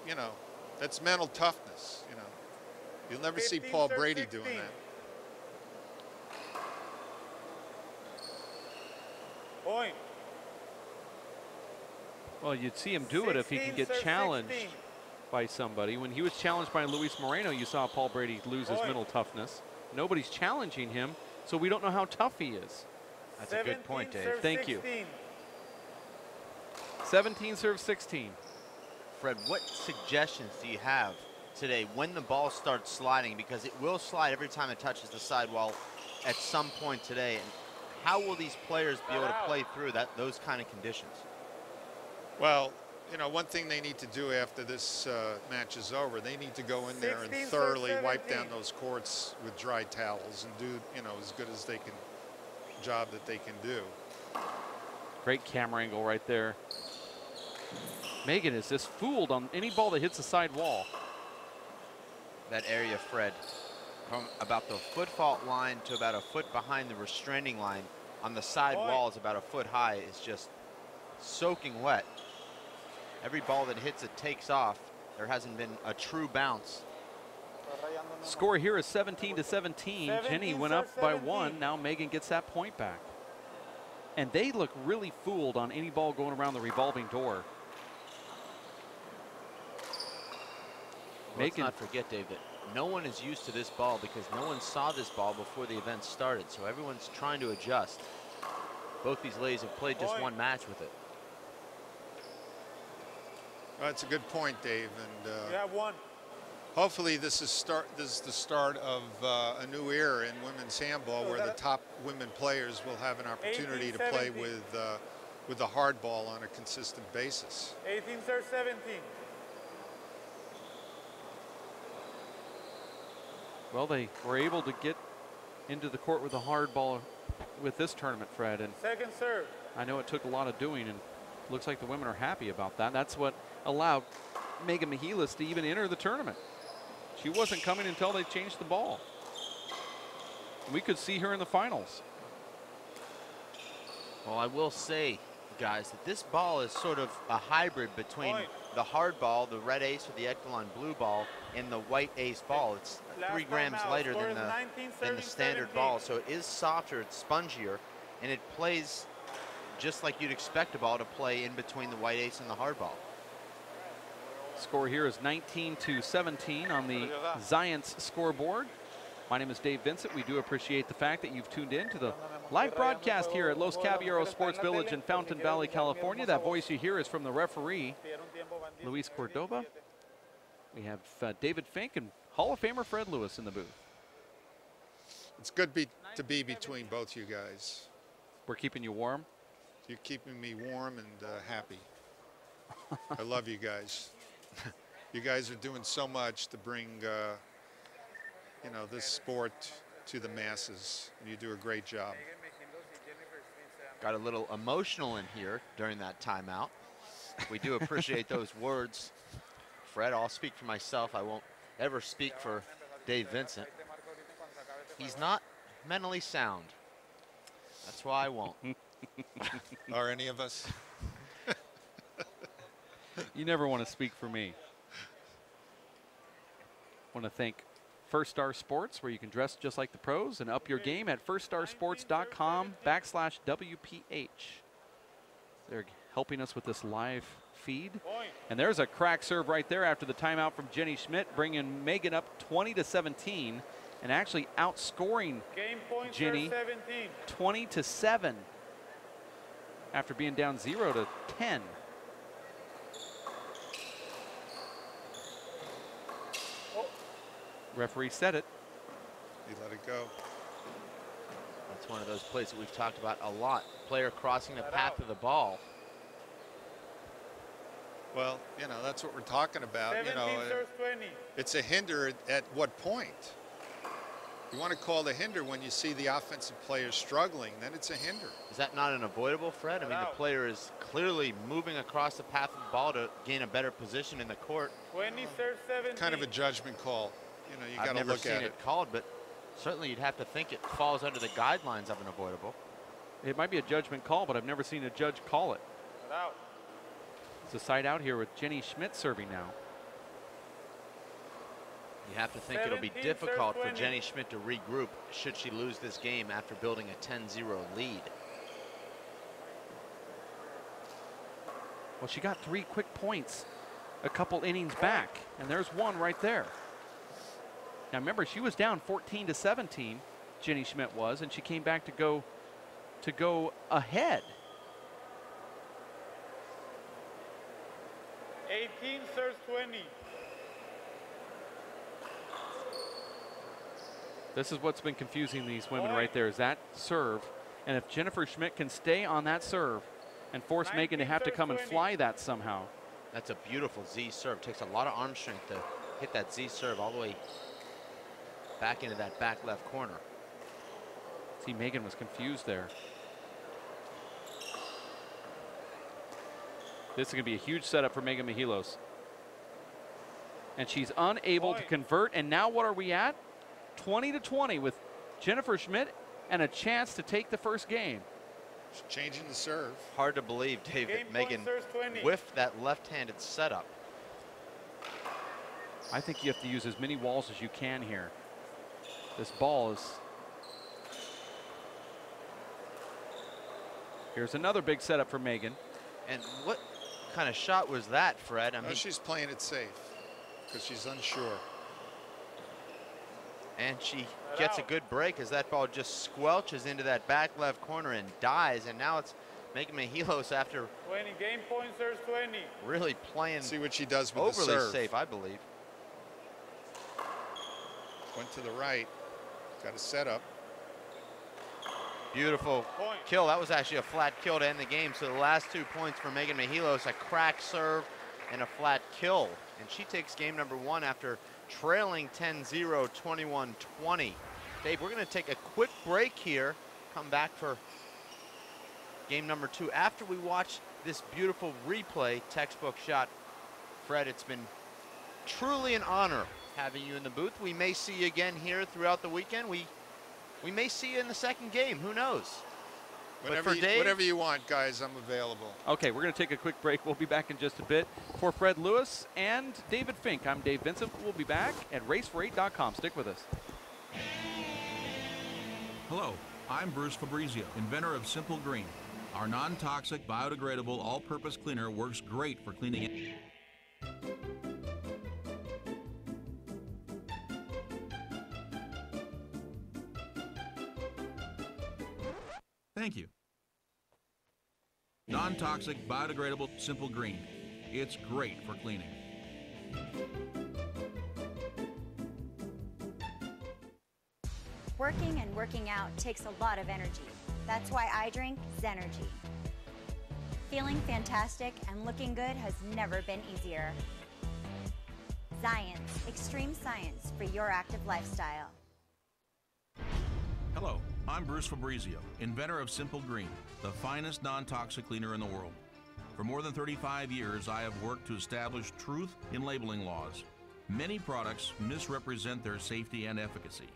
that's mental toughness, You'll never see Paul Brady 16. doing that. Point. Well, you'd see him do it if he can get challenged by somebody. When he was challenged by Luis Moreno, you saw Paul Brady lose his mental toughness. Nobody's challenging him, so we don't know how tough he is. That's a good point, Dave. Thank you. 17 serves 16. Fred, what suggestions do you have today when the ball starts sliding? Because it will slide every time it touches the sidewall at some point today. And how will these players be able to play through those kind of conditions? Well, one thing they need to do after this match is over, they need to go in there and thoroughly wipe down those courts with dry towels and do, as good as they can, job that they can do. Great camera angle right there. Megan is just fooled on any ball that hits the side wall. That area, Fred, from about the foot fault line to about a foot behind the restraining line on the side wall is about a foot high, is just soaking wet. Every ball that hits it takes off. There hasn't been a true bounce. Score here is 17-17. Jenny went up by 1. Now Megan gets that point back. And they look really fooled on any ball going around the revolving door. Let's not forget, Dave, that no one is used to this ball because no one saw this ball before the event started. So everyone's trying to adjust. Both these ladies have played just one match with it. Well, that's a good point, Dave. And You have one. hopefully this is the start of a new era in women's handball, where the top women players will have an opportunity to play 18-17. with the hard ball on a consistent basis. 18 serve 17. Well, they were able to get into the court with a hard ball with this tournament, Fred, and Second serve. I know it took a lot of doing, and looks like the women are happy about that. That's what allowed Megan Mehilos to even enter the tournament. She wasn't coming until they changed the ball. We could see her in the finals. Well, I will say, guys, that this ball is sort of a hybrid between Point. the hard ball, the red ace or the Echelon blue ball, and the white ace ball. It's Last 3 grams timeout. lighter Score than is 19, the serving standard 17. ball, so it is softer, it's spongier, and it plays just like you'd expect a ball to play in between the white ace and the hard ball. Score here is 19-17 on the Zions scoreboard. My name is Dave Vincent. We do appreciate the fact that you've tuned in to the live broadcast here at Los Caballeros Sports Village in Fountain Valley, California. That voice you hear is from the referee, Luis Cordoba. We have David Fink and Hall of Famer Fred Lewis in the booth. It's good to be between both you guys. We're keeping you warm. You're keeping me warm and happy. I love you guys. You guys are doing so much to bring, you know, this sport to the masses, and you do a great job. Got a little emotional in here during that timeout. We do appreciate those words. Fred, I'll speak for myself. I won't ever speak for Dave Vincent. He's not mentally sound. That's why I won't. Are any of us? You never want to speak for me. Want to thank First Star Sports, where you can dress just like the pros and up your game at firststarsports.com/WPH. They're helping us with this live feed. And there's a crack serve right there after the timeout from Jenny Schmitt, bringing Megan up 20-17 and actually outscoring Game point, Jenny serve 17. 20-7 after being down 0-10. Referee said it. You let it go. That's one of those plays that we've talked about a lot. Player crossing the path of the ball. Well, you know, that's what we're talking about. 17 You know, serve 20. it's a hinder at what point? You want to call the hinder when you see the offensive player struggling, then it's a hinder. Is that not unavoidable, Fred? I mean, the player is clearly moving across the path of the ball to gain a better position in the court. 20 serve 17. Kind of a judgment call. You know, you I've got to never look seen at it called, but certainly you'd have to think it falls under the guidelines of an avoidable. It might be a judgment call, but I've never seen a judge call it. Out. It's a side out here with Jenny Schmitt serving now. You have to think it'll be 17 difficult serve for 20. Jenny Schmitt to regroup should she lose this game after building a 10-0 lead. Well, she got 3 quick points a couple innings back, and there's one right there. Now remember, she was down 14-17, Jenny Schmitt was, and she came back to go ahead. 18 serve 20. This is what's been confusing these women right there, is that serve. And if Jennifer Schmitt can stay on that serve and force Megan to have to come and fly that somehow. That's a beautiful Z serve. Takes a lot of arm strength to hit that Z serve all the way back into that back left corner. See, Megan was confused there. This is going to be a huge setup for Megan Mehilos. And she's unable to convert. And now what are we at? 20-20 with Jennifer Schmitt and a chance to take the first game. She's changing the serve. Hard to believe, Dave, that Megan whiffed that left-handed setup. I think you have to use as many walls as you can here. This ball is... Here's another big setup for Megan. And what kind of shot was that, Fred? I mean, she's playing it safe because she's unsure. And she gets a good break as that ball just squelches into that back left corner and dies. And now it's Megan Mehilos, after 20. Game point, serves 20. really playing See what she does with overly the serve. safe, I believe. Went to the right. Got a setup. Beautiful Point. kill. That was actually a flat kill to end the game. So the last 2 points for Megan Mehilos, a crack serve and a flat kill. And she takes game number 1 after trailing 10-0, 21-20. Dave, we're going to take a quick break here. Come back for game number 2 after we watch this beautiful replay. Textbook shot. Fred, it's been truly an honor having you in the booth. We may see you again here throughout the weekend. We may see you in the second game. Who knows? Whatever you want, guys, I'm available. Okay, we're going to take a quick break. We'll be back in just a bit. For Fred Lewis and David Fink, I'm Dave Vincent. We'll be back at racefor8.com. Stick with us. Hello, I'm Bruce Fabrizio, inventor of Simple Green. Our non-toxic, biodegradable, all-purpose cleaner works great for cleaning it. Thank you. Non-toxic, biodegradable, Simple Green. It's great for cleaning. Working and working out takes a lot of energy. That's why I drink Zenergy. Feeling fantastic and looking good has never been easier. Science, extreme science for your active lifestyle. Hello, I'm Bruce Fabrizio, inventor of Simple Green, the finest non-toxic cleaner in the world. For more than 35 years, I have worked to establish truth in labeling laws. Many products misrepresent their safety and efficacy.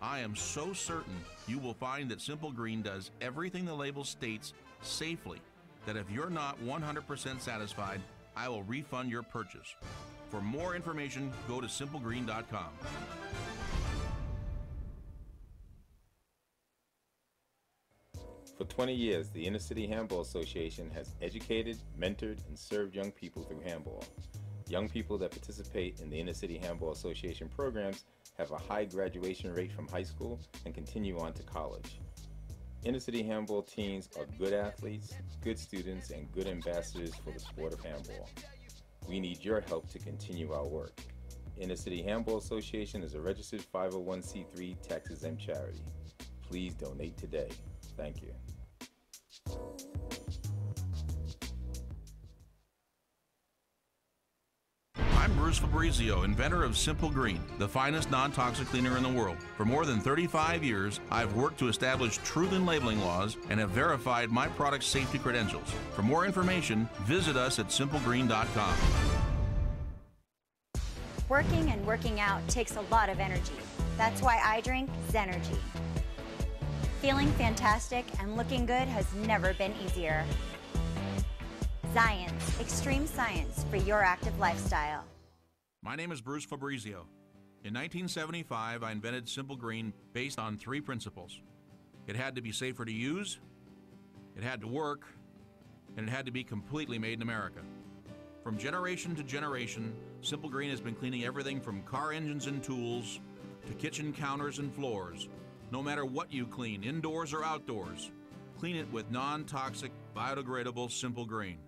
I am so certain you will find that Simple Green does everything the label states safely, that if you're not 100% satisfied, I will refund your purchase. For more information, go to simplegreen.com. For 20 years, the Inner City Handball Association has educated, mentored, and served young people through handball. Young people that participate in the Inner City Handball Association programs have a high graduation rate from high school and continue on to college. Inner City Handball teams are good athletes, good students, and good ambassadors for the sport of handball. We need your help to continue our work. Inner City Handball Association is a registered 501c3 tax-exempt charity. Please donate today. Thank you. I'm Bruce Fabrizio, inventor of Simple Green, the finest non-toxic cleaner in the world. For more than 35 years, I've worked to establish truth in labeling laws and have verified my product's safety credentials. For more information, visit us at simplegreen.com. Working and working out takes a lot of energy. That's why I drink Zenergy. Feeling fantastic and looking good has never been easier. Science, extreme science for your active lifestyle. My name is Bruce Fabrizio. In 1975, I invented Simple Green based on 3 principles. It had to be safer to use, it had to work, and it had to be completely made in America. From generation to generation, Simple Green has been cleaning everything from car engines and tools to kitchen counters and floors. No matter what you clean, indoors or outdoors, clean it with non-toxic, biodegradable Simple Green.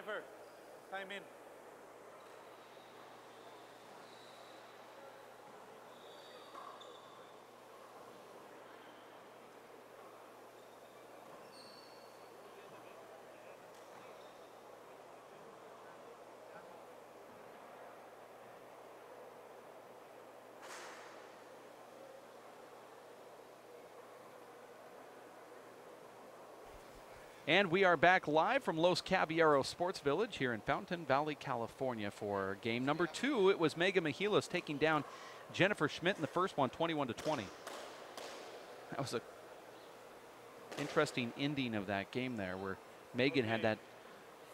Jennifer, time in. And we are back live from Los Caballeros Sports Village here in Fountain Valley, California for game number 2. It was Megan Mehilos taking down Jennifer Schmitt in the first one, 21-20. That was a interesting ending of that game there where Megan had that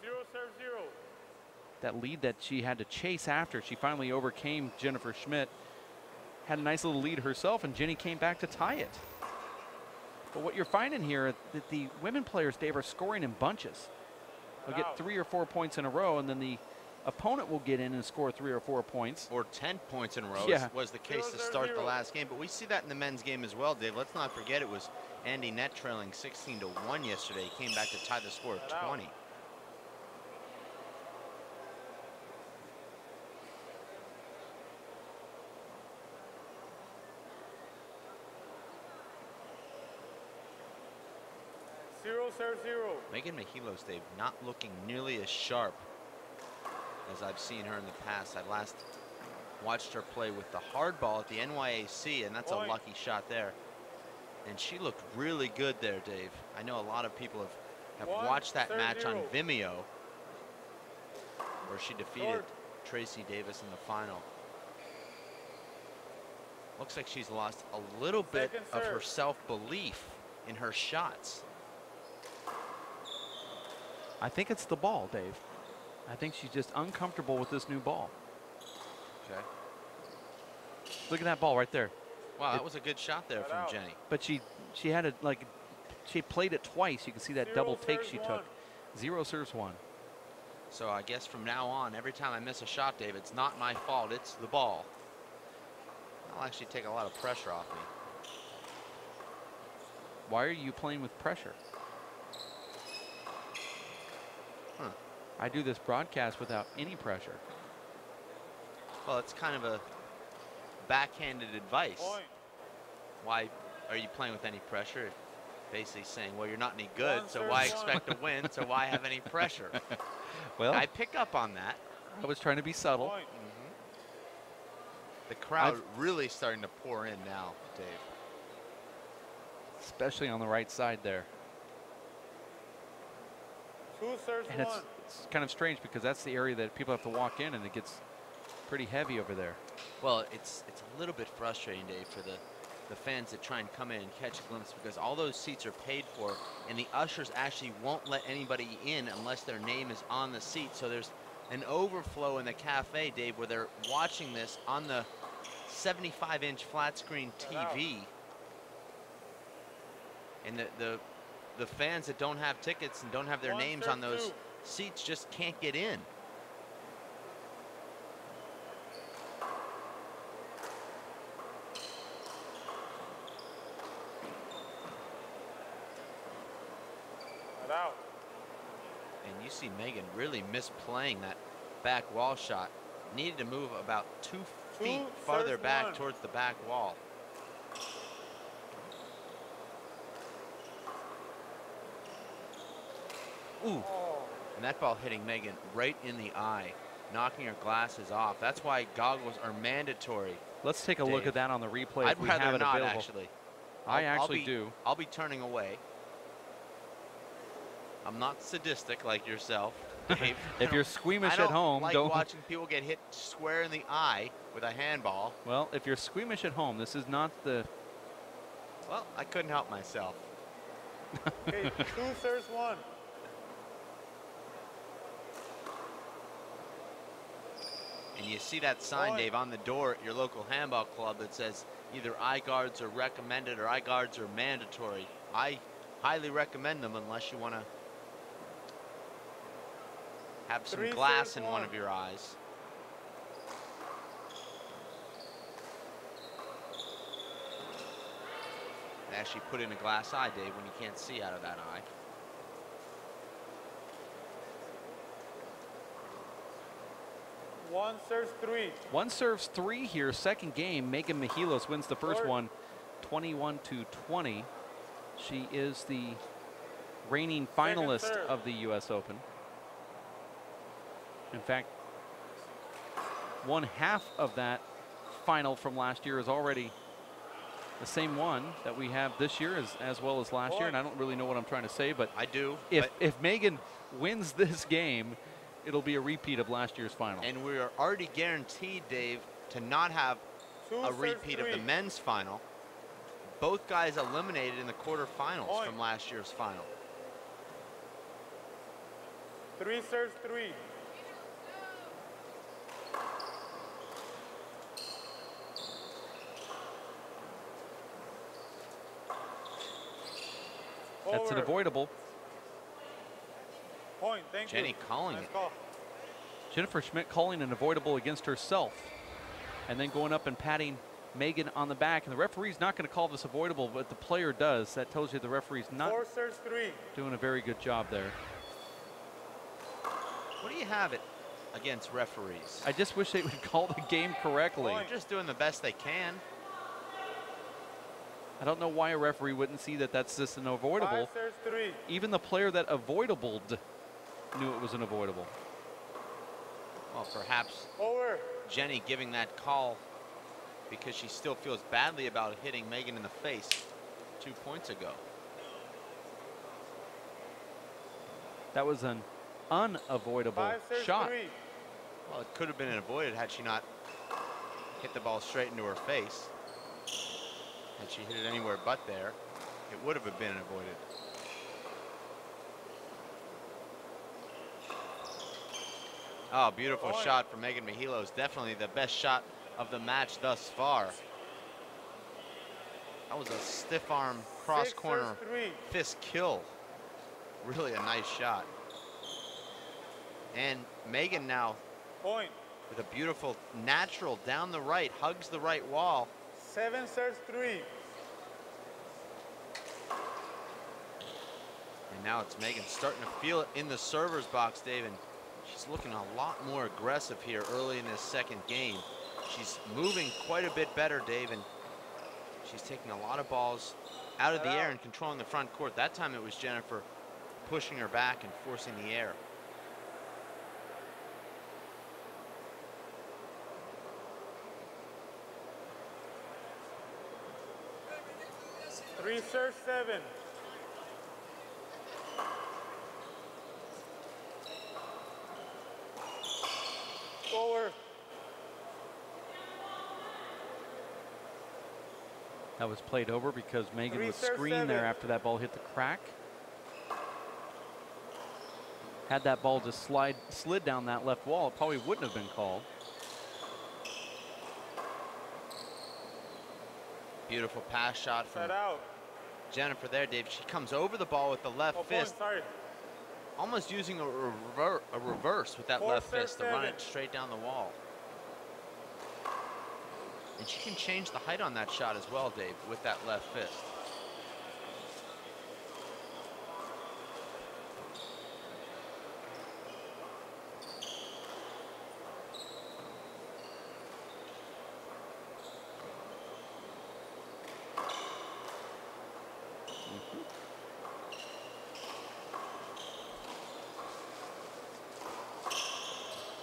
0 serve 0. that lead that she had to chase after. She finally overcame Jennifer Schmitt, had a nice little lead herself, and Jenny came back to tie it. But what you're finding here, that the women players, Dave, are scoring in bunches. They'll get 3 or 4 points in a row, and then the opponent will get in and score 3 or 4 points. Or 10 points in a row was the case to 0-0-0. start the last game. But we see that in the men's game as well, Dave. Let's not forget it was Andy Nett trailing 16-1 yesterday. He came back to tie the score of 20. Serve 0. Megan Mehilos, Dave, not looking nearly as sharp as I've seen her in the past. I last watched her play with the hardball at the NYAC, and that's a lucky shot there. And she looked really good there, Dave. I know a lot of people have watched that match on Vimeo, where she defeated Tracy Davis in the final. Looks like she's lost a little bit of her self-belief in her shots. I think it's the ball, Dave. I think she's just uncomfortable with this new ball. Okay. Look at that ball right there. Wow, that was a good shot there from Jenny. But she had it like, she played it twice. You can see that double take she took. 0 serves 1. So I guess from now on, every time I miss a shot, Dave, it's not my fault, it's the ball. That'll actually take a lot of pressure off me. Why are you playing with pressure? Huh. I do this broadcast without any pressure. Well, it's kind of a backhanded advice. Why are you playing with any pressure? Basically saying, well, you're not any good, so why expect to win, so why have any pressure? Well, I pick up on that. I was trying to be subtle. The crowd really starting to pour in now, Dave. Especially on the right side there. 2 serves 1. And it's kind of strange because that's the area that people have to walk in, and it gets pretty heavy over there. Well, it's a little bit frustrating, Dave, for the fans that try and come in and catch a glimpse, because all those seats are paid for, and the ushers actually won't let anybody in unless their name is on the seat. So there's an overflow in the cafe, Dave, where they're watching this on the 75-inch flat screen TV. And the fans that don't have tickets and don't have their names on those seats just can't get in. And you see Megan really misplaying that back wall shot. Needed to move about 2 feet farther back towards the back wall. Ooh. And that ball hitting Megan right in the eye, knocking her glasses off. That's why goggles are mandatory. Let's take a look at that on the replay. I'd rather not, actually. I actually do. I'll be turning away. I'm not sadistic like yourself, Dave. If you're squeamish at home, don't like watching people get hit square in the eye with a handball. Well, if you're squeamish at home, this is not the... Well, I couldn't help myself. Okay, 2 serves 1. And you see that sign, Dave, on the door at your local handball club that says either eye guards are recommended or eye guards are mandatory. I highly recommend them unless you want to have some glass in one of your eyes. They actually put in a glass eye, Dave, when you can't see out of that eye. One serves 3. One serves 3 here. Second game, Megan Mehilos wins the first one, 21-20. She is the reigning finalist of the U.S. Open. In fact, one half of that final from last year is already the same one that we have this year as well as last year. And I don't really know what I'm trying to say, but I do. If Megan wins this game, it'll be a repeat of last year's final. And we are already guaranteed, Dave, to not have a repeat of the men's final. Both guys eliminated in the quarterfinals from last year's final. 3 serves 3. That's an avoidable. Point, thank Jenny you. calling Nice it. call. Jennifer Schmitt calling an avoidable against herself, and then going up and patting Megan on the back. And the referee's not going to call this avoidable, but the player does. That tells you the referee's not 4 serves 3. doing a very good job there. What do you have it against referees? I just wish they would call the game correctly. They're just doing the best they can. I don't know why a referee wouldn't see that that's just an avoidable. 5 serves 3. Even the player that avoidabled knew it was an avoidable. Well, perhaps Over. Jenny giving that call because she still feels badly about hitting Megan in the face 2 points ago. That was an unavoidable 5 serves shot. 3. Well, it could have been avoided had she not hit the ball straight into her face. Had she hit it anywhere but there, it would have been avoided. Oh, beautiful shot from Megan Mehilos. Definitely the best shot of the match thus far. That was a stiff arm cross corner fist kill. Really a nice shot. And Megan now Point. with a beautiful natural down the right, hugs the right wall. 7 serves 3. And now it's Megan starting to feel it in the server's box, Dave, and she's looking a lot more aggressive here early in this second game. She's moving quite a bit better, Dave, and she's taking a lot of balls out of the air and controlling the front court. That time it was Jennifer pushing her back and forcing the air. Three serves 7. Over. That was played over because Megan 3 was serves screened there 7. after that ball hit the crack. Had that ball just slid down that left wall, it probably wouldn't have been called. Beautiful pass shot from Set out. Jennifer there, Dave. She comes over the ball with the left fist, Sorry. almost using a reverse with that 4 left fist to serves run 7. it straight down the wall. And she can change the height on that shot as well, Dave, with that left fist.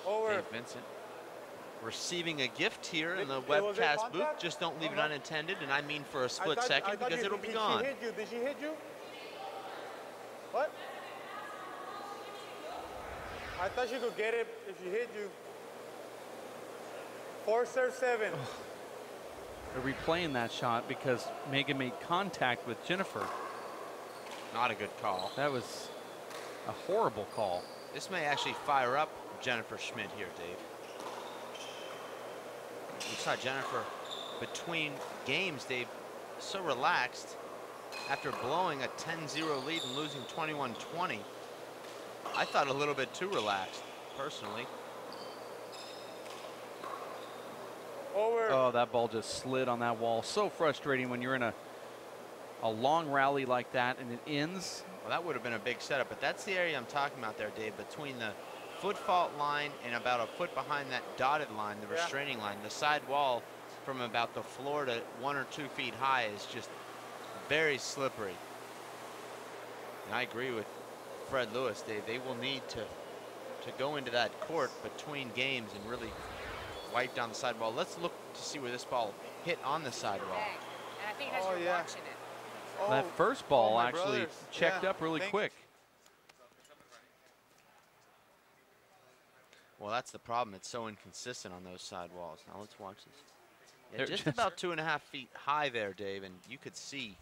Over. Dave Vincent receiving a gift here in the Was it webcast booth. contact? Just don't leave it unattended, and I mean for a I split thought second because you- it'll be did gone. She hit you? Did she hit you? What? I thought she could get it if she hit you. 4 serves 7. They're replaying that shot because Megan made contact with Jennifer. Not a good call. That was a horrible call. This may actually fire up Jennifer Schmitt here, Dave. We saw Jennifer between games, Dave, so relaxed after blowing a 10-0 lead and losing 21-20. I thought a little bit too relaxed, personally. Over. Oh, that ball just slid on that wall. So frustrating when you're in a long rally like that and it ends. Well, that would have been a big setup, but that's the area I'm talking about there, Dave, between the foot fault line and about a foot behind that dotted line, the restraining line. The side wall from about the floor to 1 or 2 feet high is just very slippery. And I agree with Fred Lewis, Dave. They will need to go into that court between games and really wipe down the sidewall. Let's look to see where this ball hit on the sidewall. And I think as you're watching it. Oh, that first ball actually checked up really quick. Well, that's the problem. It's so inconsistent on those sidewalls. Now let's watch this. Yeah, just about 2.5 feet high there, Dave, and you could see.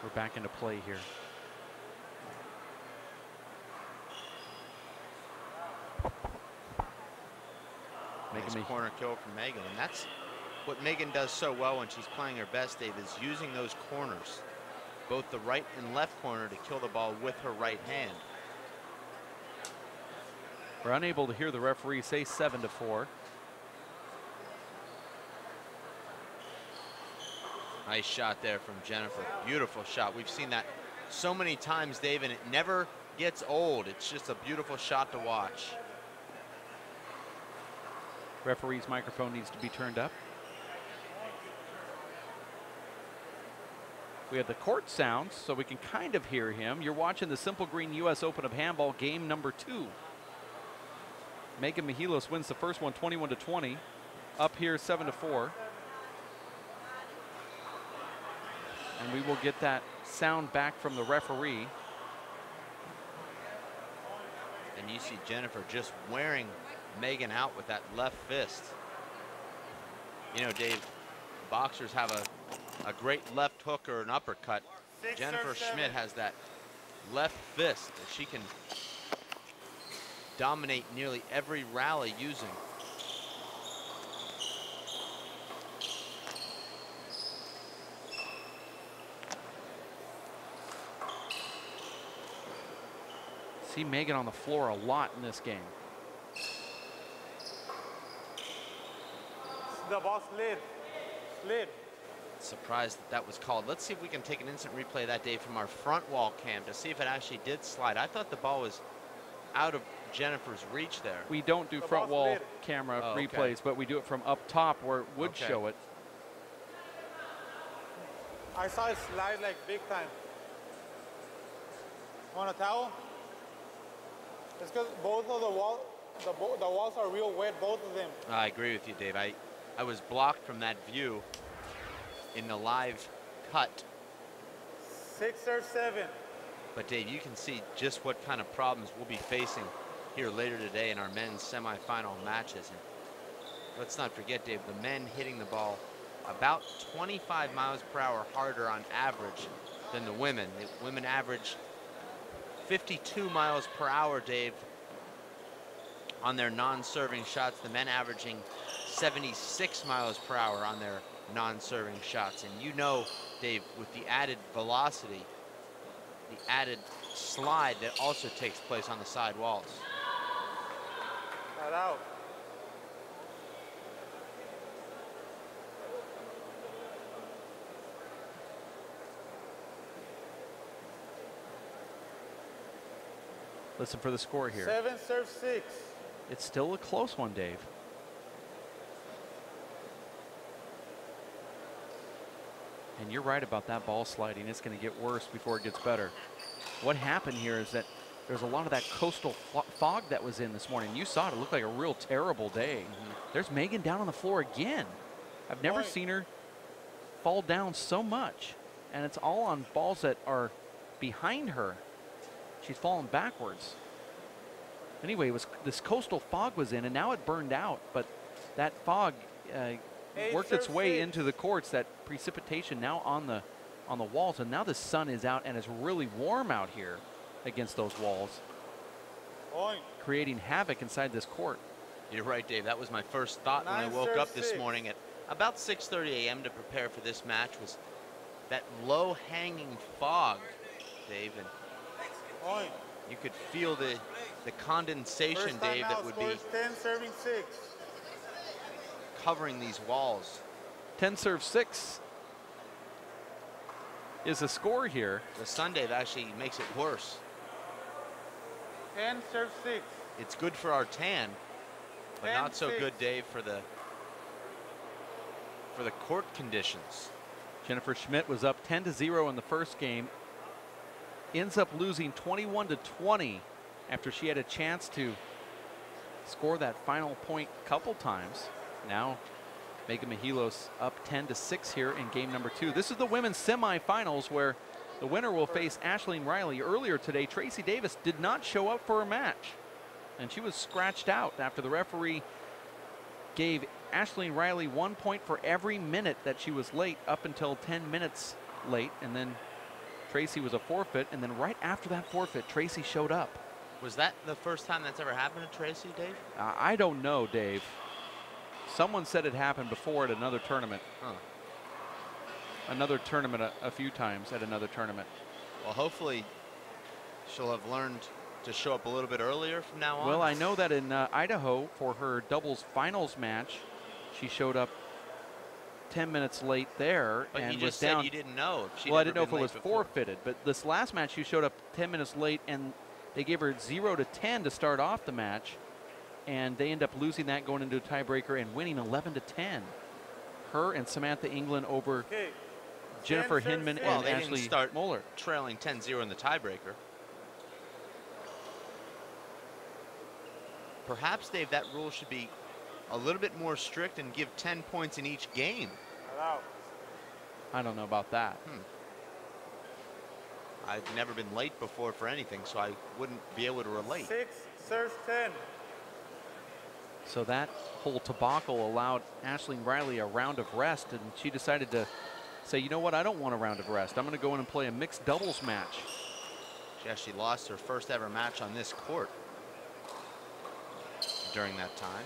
We're back into play here. Nice corner kill from Megan, and that's what Megan does so well when she's playing her best, Dave, is using those corners, both the right and left corner, to kill the ball with her right hand. We're unable to hear the referee say 7-4. Nice shot there from Jennifer. Beautiful shot. We've seen that so many times, Dave, and it never gets old. It's just a beautiful shot to watch. Referee's microphone needs to be turned up. We have the court sounds, so we can kind of hear him. You're watching the Simple Green U.S. Open of Handball game number 2. Megan Mehilos wins the first one 21-20. Up here 7-4. And we will get that sound back from the referee. And you see Jennifer just wearing Megan out with that left fist. You know, Dave, boxers have a great left hook or an uppercut. Jennifer Schmitt has that left fist that she can dominate nearly every rally using. See Megan on the floor a lot in this game. The ball slid. Surprised that was called. Let's see if we can take an instant replay of that, Dave, from our front wall cam to see if it actually did slide. I thought the ball was out of Jennifer's reach there. We don't do front wall camera replays, but we do it from up top where it would show it. I saw it slide like big time. Want a towel? It's because both of the walls are real wet, both of them. I agree with you, Dave. I was blocked from that view in the live cut. 6 or 7. But Dave, you can see just what kind of problems we'll be facing here later today in our men's semifinal matches. And let's not forget, Dave, the men hitting the ball about 25 miles per hour harder on average than the women. The women average 52 miles per hour, Dave, on their non-serving shots. The men averaging 76 miles per hour on their non-serving shots. And you know, Dave, with the added velocity, the added slide that also takes place on the side walls. Not out. Listen for the score here. 7 serve 6. It's still a close one, Dave. And you're right about that ball sliding. It's going to get worse before it gets better. What happened here is that there's a lot of that coastal fog that was in this morning. You saw it. It looked like a real terrible day. There's Megan down on the floor again. I've never seen her fall down so much. And it's all on balls that are behind her. She's falling backwards. Anyway, this coastal fog was in, and now it burned out. But that fog worked its way into the courts. That precipitation now on the walls, and now the sun is out, and it's really warm out here against those walls. creating havoc inside this court. You're right, Dave. That was my first thought when I woke up this morning at about 6:30 a.m. to prepare for this match, was that low-hanging fog, Dave, and you could feel the condensation, Dave, that would be 10 serving 6. covering these walls. 10 serve 6 is a score here. The sun, Dave, actually makes it worse. 10 serve 6. It's good for our tan, but not so good, Dave, for the court conditions. Jennifer Schmitt was up 10-0 in the first game. Ends up losing 21-20 after she had a chance to score that final point a couple times. Now Megan Mehilos up 10-6 here in game number 2. This is the women's semifinals where the winner will face Ashleen Riley. Earlier today, Tracy Davis did not show up for a match, and she was scratched out after the referee gave Ashleen Riley 1 point for every minute that she was late, up until 10 minutes late, and then Tracy was a forfeit, and then right after that forfeit, Tracy showed up. Was that the first time that's ever happened to Tracy, Dave? I don't know, Dave. Someone said it happened before at another tournament. Another tournament a few times at another tournament. Well, hopefully she'll have learned to show up a little bit earlier from now on. Well, I know that in Idaho for her doubles finals match, she showed up 10 minutes late there. But and you just was down. said you didn't know. Well, I didn't know if it was forfeited, but this last match she showed up 10 minutes late, and they gave her 0-10 to start off the match, and they end up losing that, going into a tiebreaker and winning 11-10. Her and Samantha England over Jennifer Hinman well, and they Ashley didn't start Moeller. Trailing 10-0 in the tiebreaker. Perhaps, Dave, that rule should be a little bit more strict and give 10 points in each game. I don't know about that. I've never been late before for anything, so I wouldn't be able to relate. 6 serves 10. So that whole debacle allowed Ashleen Riley a round of rest, and she decided to say, you know what, I don't want a round of rest. I'm going to go in and play a mixed doubles match. She actually lost her first ever match on this court during that time.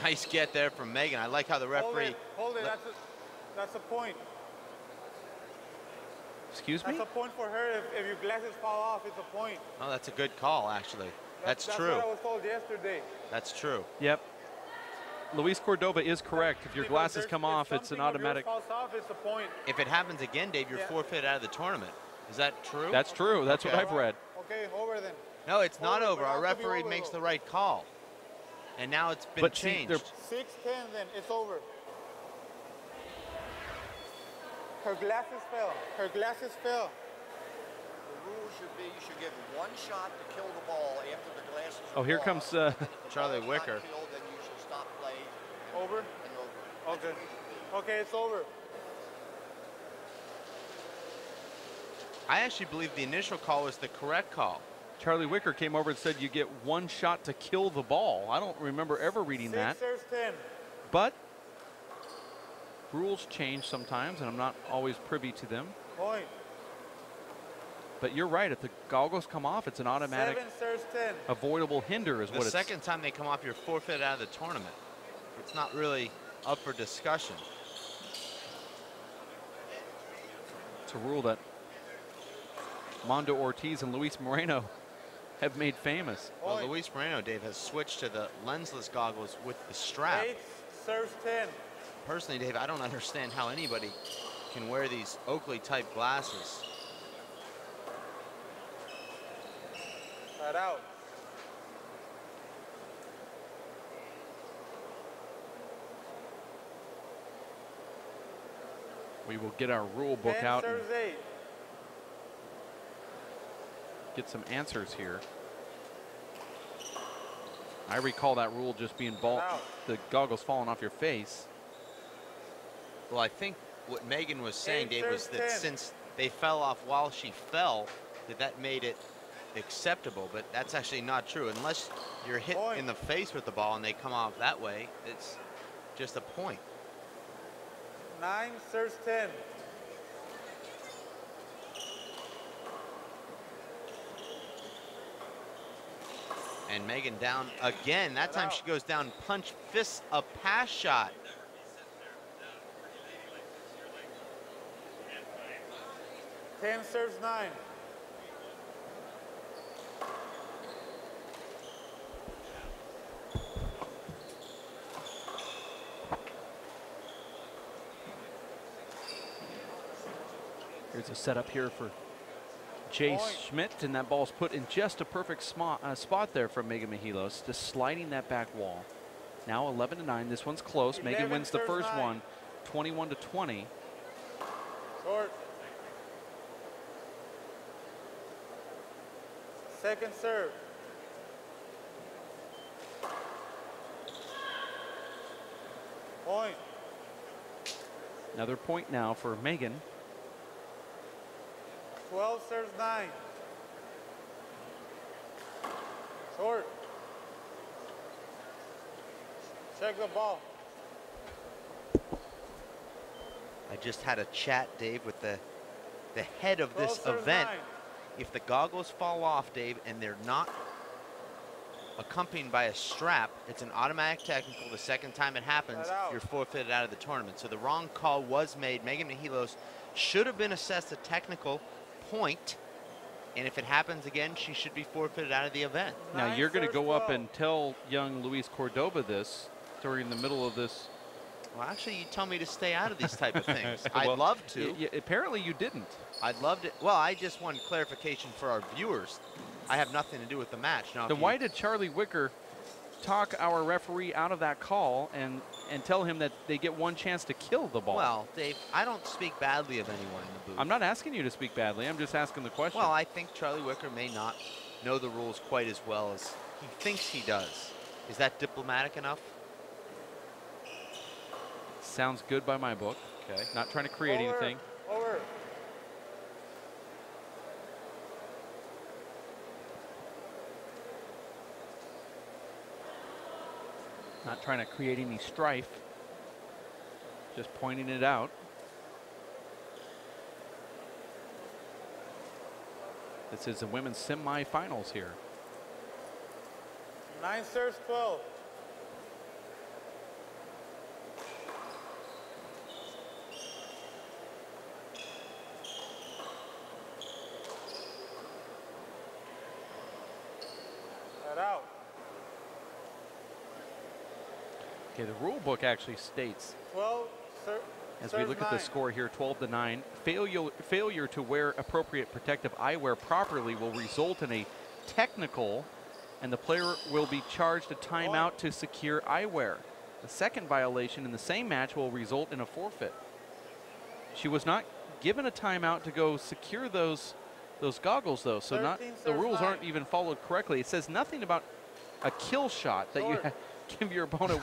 Nice get there from Megan. I like how the referee. Hold it. That's a point. Excuse me? That's a point for her. If your glasses fall off, it's a point. Oh, that's a good call, actually. That's true. That's what I was told yesterday. That's true. Yep. Luis Cordova is correct. If your glasses come off, it's an automatic. Falls off, it's a point. If it happens again, Dave, you're forfeit out of the tournament. Is that true? That's true. That's what I've read. Okay, over then. No, it's not over. Our referee makes the right call. And now it's been changed. 6-10 then, it's over. Her glasses fell. Her glasses fell. The rule should be you should give 1 shot to kill the ball after the glasses are here comes Charlie Wicker. Killed, then you should stop play. Over? Okay. Okay, it's over. I actually believe the initial call was the correct call. Charlie Wicker came over and said you get 1 shot to kill the ball. I don't remember ever reading that. 6 serves 10. But rules change sometimes, and I'm not always privy to them. Point. But you're right. If the goggles come off, it's an automatic 7 serves 10. avoidable hinder is what it's. The second time they come off, you're forfeit out of the tournament. It's not really up for discussion. It's a rule that Mondo Ortiz and Luis Moreno have made famous. Well, Luis Moreno, Dave, has switched to the lensless goggles with the strap. 8 serves 10. Personally, Dave, I don't understand how anybody can wear these Oakley-type glasses. Right out. We will get our rule book out and serves 8. get some answers here. I recall that rule just being the goggles falling off your face. Well, I think what Megan was saying, Dave, was that since they fell off while she fell, that made it acceptable, but that's actually not true. Unless you're hit in the face with the ball and they come off that way, it's just a point. 9 serves 10. And Megan down again. That time she goes down, punch, fist, a pass shot. Ten serves 9. Here's a setup here for Jace Schmitt, and that ball's put in just a perfect spot there from Megan Mehilos, just sliding that back wall. Now 11-9. This one's close. Megan wins the first one, 21-20. Short. Second serve. Point. Another point now for Megan. 12 serves 9. Short. Check the ball. I just had a chat, Dave, with the head of this event. 9. If the goggles fall off, Dave, and they're not accompanied by a strap, it's an automatic technical. The second time it happens, you're forfeited out of the tournament. So the wrong call was made. Megan Mehilos should have been assessed a technical point, and if it happens again, she should be forfeited out of the event. Now you're going to go up and tell young Luis Cordova this during the middle of this. Well, actually, you tell me to stay out of these type of things. Well, I'd love to. Apparently you didn't. I'd love to. Well, I just want clarification for our viewers. I have nothing to do with the match. Now, then why did Charlie Wicker talk our referee out of that call and tell him that they get one chance to kill the ball? Well, Dave, I don't speak badly of anyone in the booth. I'm not asking you to speak badly. I'm just asking the question. Well, I think Charlie Wicker may not know the rules quite as well as he thinks he does. Is that diplomatic enough? Sounds good by my book. Okay. Not trying to create anything. Over. Not trying to create any strife. Just pointing it out. This is the women's semifinals here. 9 serves 12. Out. Okay, the rule book actually states, 12 as we look at the score here, 12-9, failure to wear appropriate protective eyewear properly will result in a technical, and the player will be charged a timeout to secure eyewear. The second violation in the same match will result in a forfeit. She was not given a timeout to go secure those goggles, though, so the rules aren't even followed correctly. It says nothing about a kill shot that you give your opponent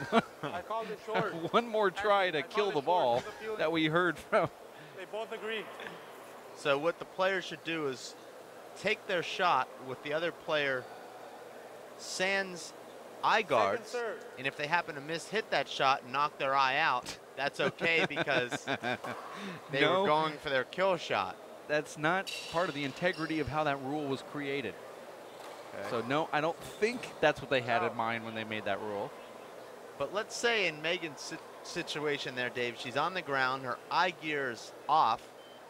one more try to kill the ball that we heard from. They both agree. So what the player should do is take their shot with the other player sans eye guards, and if they happen to hit that shot and knock their eye out, that's okay because they were going for their kill shot. That's not part of the integrity of how that rule was created. Okay. So no, I don't think that's what they had in mind when they made that rule. But let's say in Megan's situation there, Dave, she's on the ground, her eye gear is off.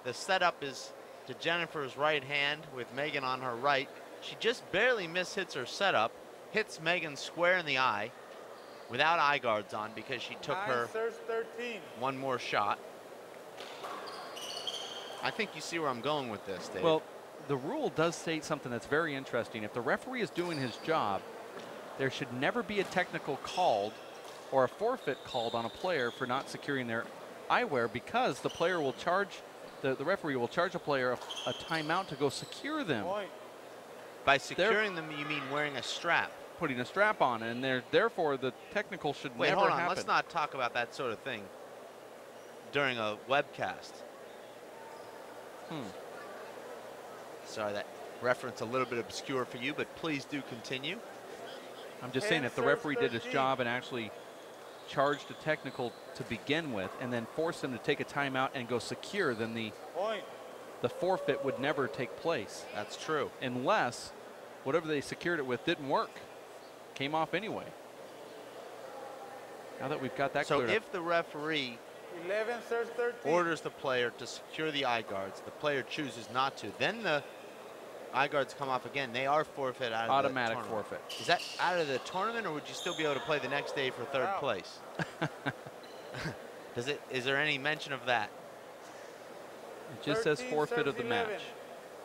The setup is to Jennifer's right hand with Megan on her right. She just barely hits her setup, hits Megan square in the eye without eye guards on because she took her one more shot. I think you see where I'm going with this, Dave. Well, the rule does state something that's very interesting. If the referee is doing his job, there should never be a technical called or a forfeit called on a player for not securing their eyewear, because the player will charge, the referee will charge a player a timeout to go secure them. By securing them, you mean wearing a strap? Putting a strap on, and therefore the technical should never happen. Wait, hold on. Let's not talk about that sort of thing during a webcast. Sorry, that reference a little bit obscure for you, but please do continue. I'm just saying, if the referee did his job and actually charged a technical to begin with and then forced him to take a timeout and go secure, then the forfeit would never take place. That's true. Unless whatever they secured it with didn't work. Came off anyway. Now that we've got that cleared up. So if the referee 11 serves 13. orders the player to secure the eye guards, the player chooses not to, then the eye guards come off again, they are forfeit out of automatic the tournament. forfeit. Is that out of the tournament, or would you still be able to play the next day for third place? Is there any mention of that? It just says forfeit of the 11. match.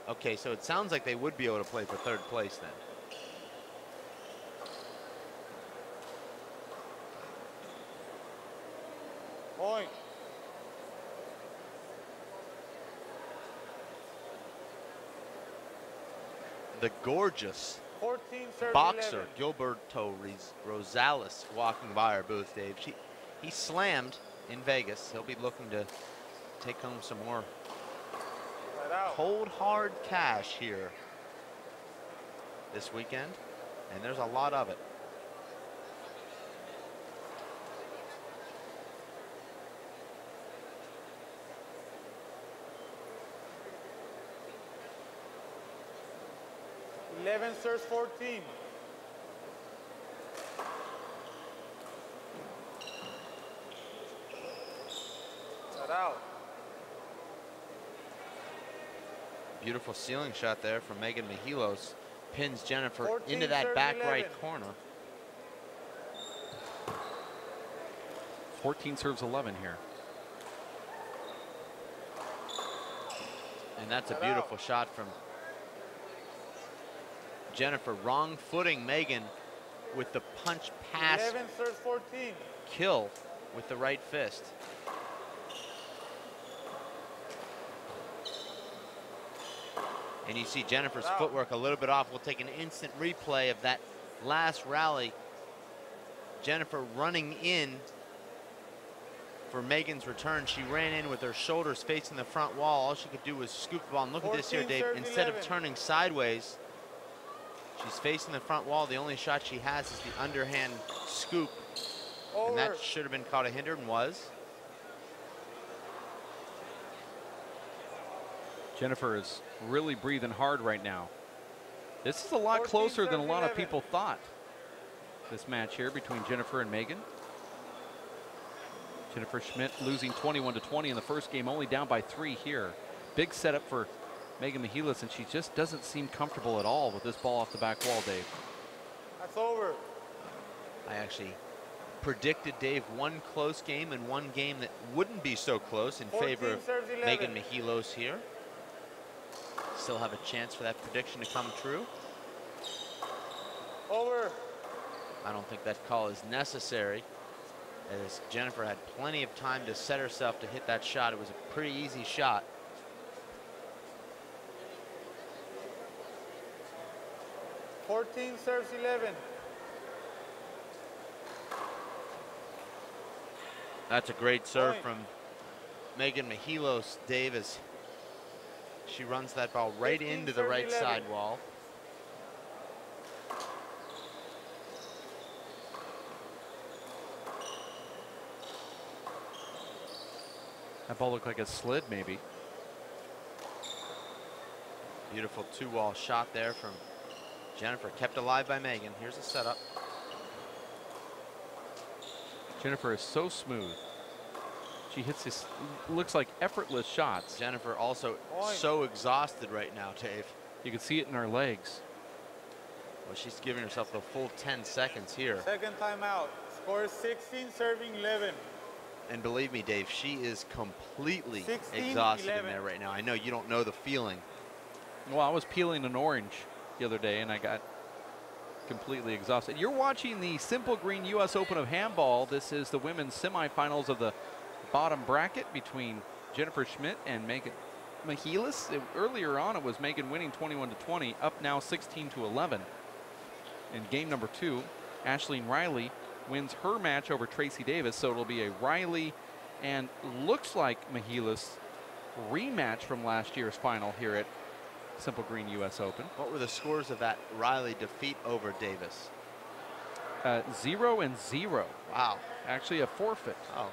Okay, so it sounds like they would be able to play for third place then. Point. The gorgeous 14 serves boxer 11. Gilberto Rosales walking by our booth, Dave. He slammed in Vegas. He'll be looking to take home some more cold hard cash here this weekend, and there's a lot of it. Serves 14. Set out. Beautiful ceiling shot there from Megan Mehilos. Pins Jennifer 14 into that serves back 11. right corner. 14 serves 11 here. And that's a beautiful shot from Jennifer. Wrong footing Megan with the punch pass 11 serves 14. kill with the right fist. And you see Jennifer's footwork a little bit off. We'll take an instant replay of that last rally. Jennifer running in for Megan's return. She ran in with her shoulders facing the front wall. All she could do was scoop the ball. And look at this here, Dave. Instead of turning sideways, she's facing the front wall. The only shot she has is the underhand scoop. And that should have been caught a hinder and was. Jennifer is really breathing hard right now. This is a lot closer than a lot of people thought. This match here between Jennifer and Megan. Jennifer Schmitt losing 21-20 in the first game, only down by 3 here. Big setup for Megan Mehilos, and she just doesn't seem comfortable at all with this ball off the back wall, Dave. That's over. I actually predicted, Dave, one close game and one game that wouldn't be so close in favor of Megan Mehilos here. Still have a chance for that prediction to come true. Over. I don't think that call is necessary, as Jennifer had plenty of time to set herself to hit that shot. It was a pretty easy shot. Serves 11. That's a great serve from Megan Mehilos, Dave, as she runs that ball right into the right side wall. That ball looked like a slid, maybe. Beautiful 2-wall shot there from Jennifer, kept alive by Megan. Here's a setup. Jennifer is so smooth. She hits this, looks like effortless shots. Jennifer also so exhausted right now, Dave. You can see it in her legs. Well, she's giving herself the full 10 seconds here. Second timeout. Score 16, serving 11. And believe me, Dave, she is completely exhausted in there right now. I know you don't know the feeling. Well, I was peeling an orange the other day, and I got completely exhausted. You're watching the Simple Green U.S. Open of Handball. This is the women's semifinals of the bottom bracket between Jennifer Schmitt and Megan Mehilos. Earlier on, it was Megan winning 21-20, up now 16-11. In game number 2, Ashleen Riley wins her match over Tracy Davis, so it'll be a Riley and looks like Mehilos rematch from last year's final here at Simple Green U.S. Open. What were the scores of that Riley defeat over Davis? 0-0. Wow. Actually, a forfeit. Oh.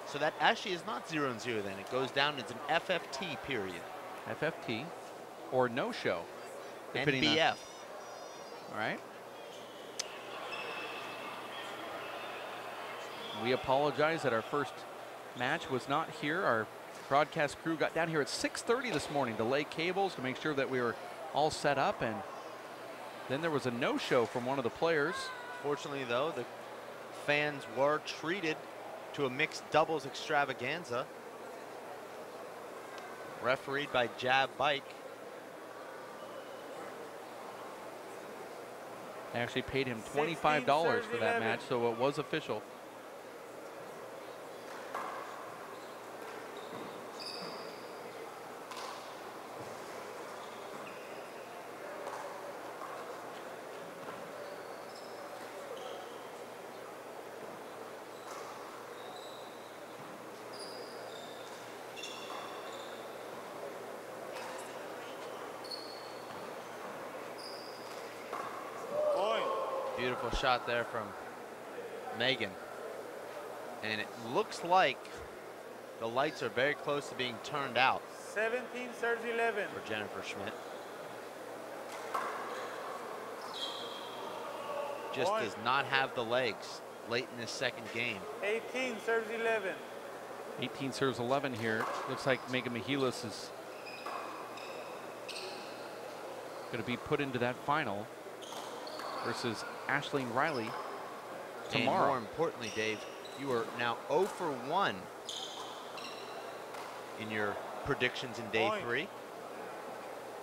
So that actually is not 0-0 then. It goes down as an FFT period. FFT or no-show. NBF. All right. We apologize that our first match was not here. Our broadcast crew got down here at 6:30 this morning to lay cables to make sure that we were all set up, and then there was a no-show from one of the players. Fortunately, though, the fans were treated to a mixed doubles extravaganza, refereed by Jab Bike. They actually paid him $25 for that match, so it was official. Beautiful shot there from Megan. And it looks like the lights are very close to being turned out. 17 serves 11. For Jennifer Schmitt. Just does not have the legs late in this second game. 18 serves 11. 18 serves 11 here. Looks like Megan Mehilos is going to be put into that final versus Aisling Riley tomorrow. And more importantly, Dave, you are now 0 for 1 in your predictions in day 3.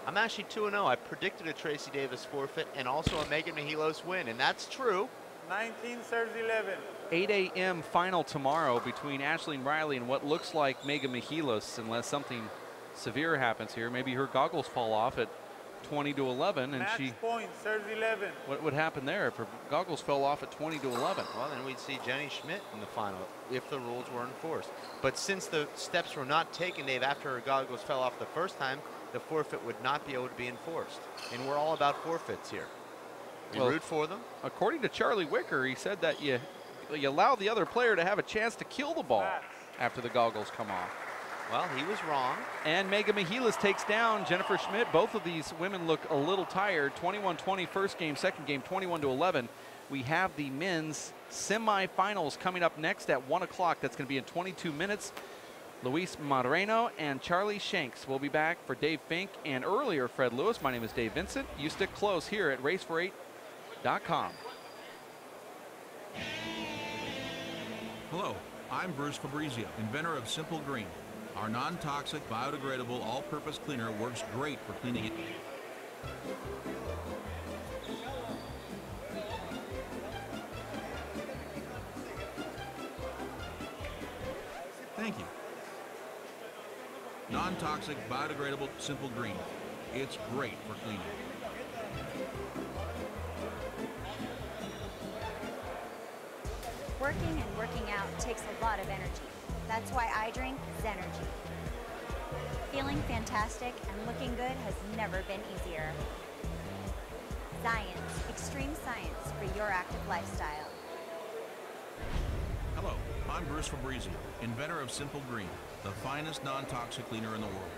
I'm actually 2-0. I predicted a Tracy Davis forfeit and also a Megan Mehilos win, and that's true. 19 serves 11. 8 a.m. final tomorrow between Aisling Riley and what looks like Megan Mehilos, unless something severe happens here. Maybe her goggles fall off at 20-11, and match point, serves 11. What would happen there if her goggles fell off at 20-11? Well, then we'd see Jenny Schmitt in the final if the rules were enforced. But since the steps were not taken, Dave, after her goggles fell off the first time, the forfeit would not be able to be enforced. And we're all about forfeits here. We root for them. According to Charlie Wicker, he said that you allow the other player to have a chance to kill the ball after the goggles come off. Well, he was wrong. And Megan Mehilos takes down Jennifer Schmitt. Both of these women look a little tired. 21-20 first game, second game 21-11. We have the men's semifinals coming up next at 1 o'clock. That's going to be in 22 minutes. Luis Moreno and Charlie Shanks will be back for Dave Fink and earlier Fred Lewis. My name is Dave Vincent. You stick close here at racefor8.com. Hello, I'm Bruce Fabrizio, inventor of Simple Green. Our non-toxic, biodegradable, all-purpose cleaner works great for cleaning it. Thank you. Non-toxic, biodegradable, Simple Green. It's great for cleaning. Working and working out takes a lot of energy. That's why I drink Zenergy. Feeling fantastic and looking good has never been easier. Science, extreme science for your active lifestyle. Hello, I'm Bruce Fabrizio, inventor of Simple Green, the finest non-toxic cleaner in the world.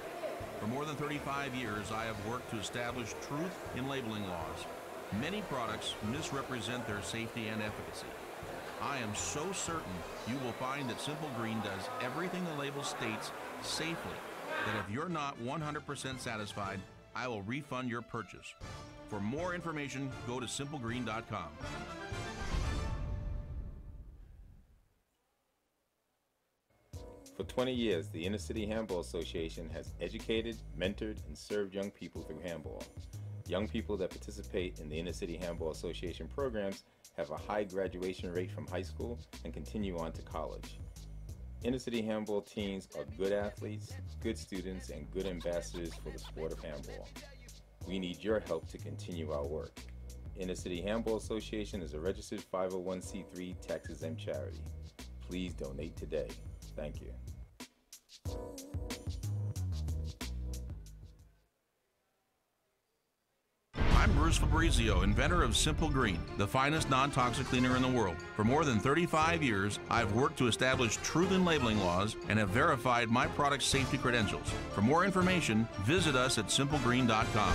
For more than 35 years, I have worked to establish truth in labeling laws. Many products misrepresent their safety and efficacy. I am so certain you will find that Simple Green does everything the label states safely, that if you're not 100% satisfied, I will refund your purchase. For more information, go to simplegreen.com. For 20 years, the Inner City Handball Association has educated, mentored, and served young people through handball. Young people that participate in the Inner City Handball Association programs have a high graduation rate from high school and continue on to college. Inner City Handball teams are good athletes, good students, and good ambassadors for the sport of handball. We need your help to continue our work. Inner City Handball Association is a registered 501c3 tax-exempt charity. Please donate today. Thank you. I'm Bruce Fabrizio, inventor of Simple Green, the finest non-toxic cleaner in the world. For more than 35 years, I've worked to establish truth in labeling laws and have verified my product's safety credentials. For more information, visit us at simplegreen.com.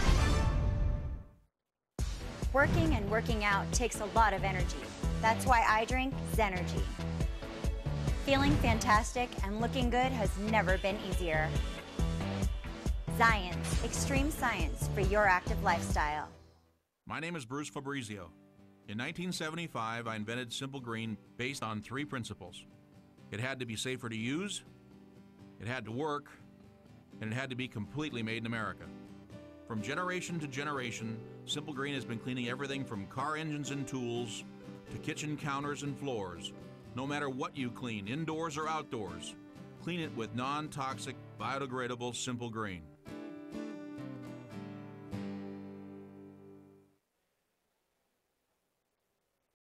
Working and working out takes a lot of energy. That's why I drink Zenergy. Feeling fantastic and looking good has never been easier. Science, extreme science for your active lifestyle. My name is Bruce Fabrizio. In 1975, I invented Simple Green based on 3 principles. It had to be safer to use, it had to work, and it had to be completely made in America. From generation to generation, Simple Green has been cleaning everything from car engines and tools to kitchen counters and floors. No matter what you clean, indoors or outdoors, clean it with non-toxic, biodegradable Simple Green.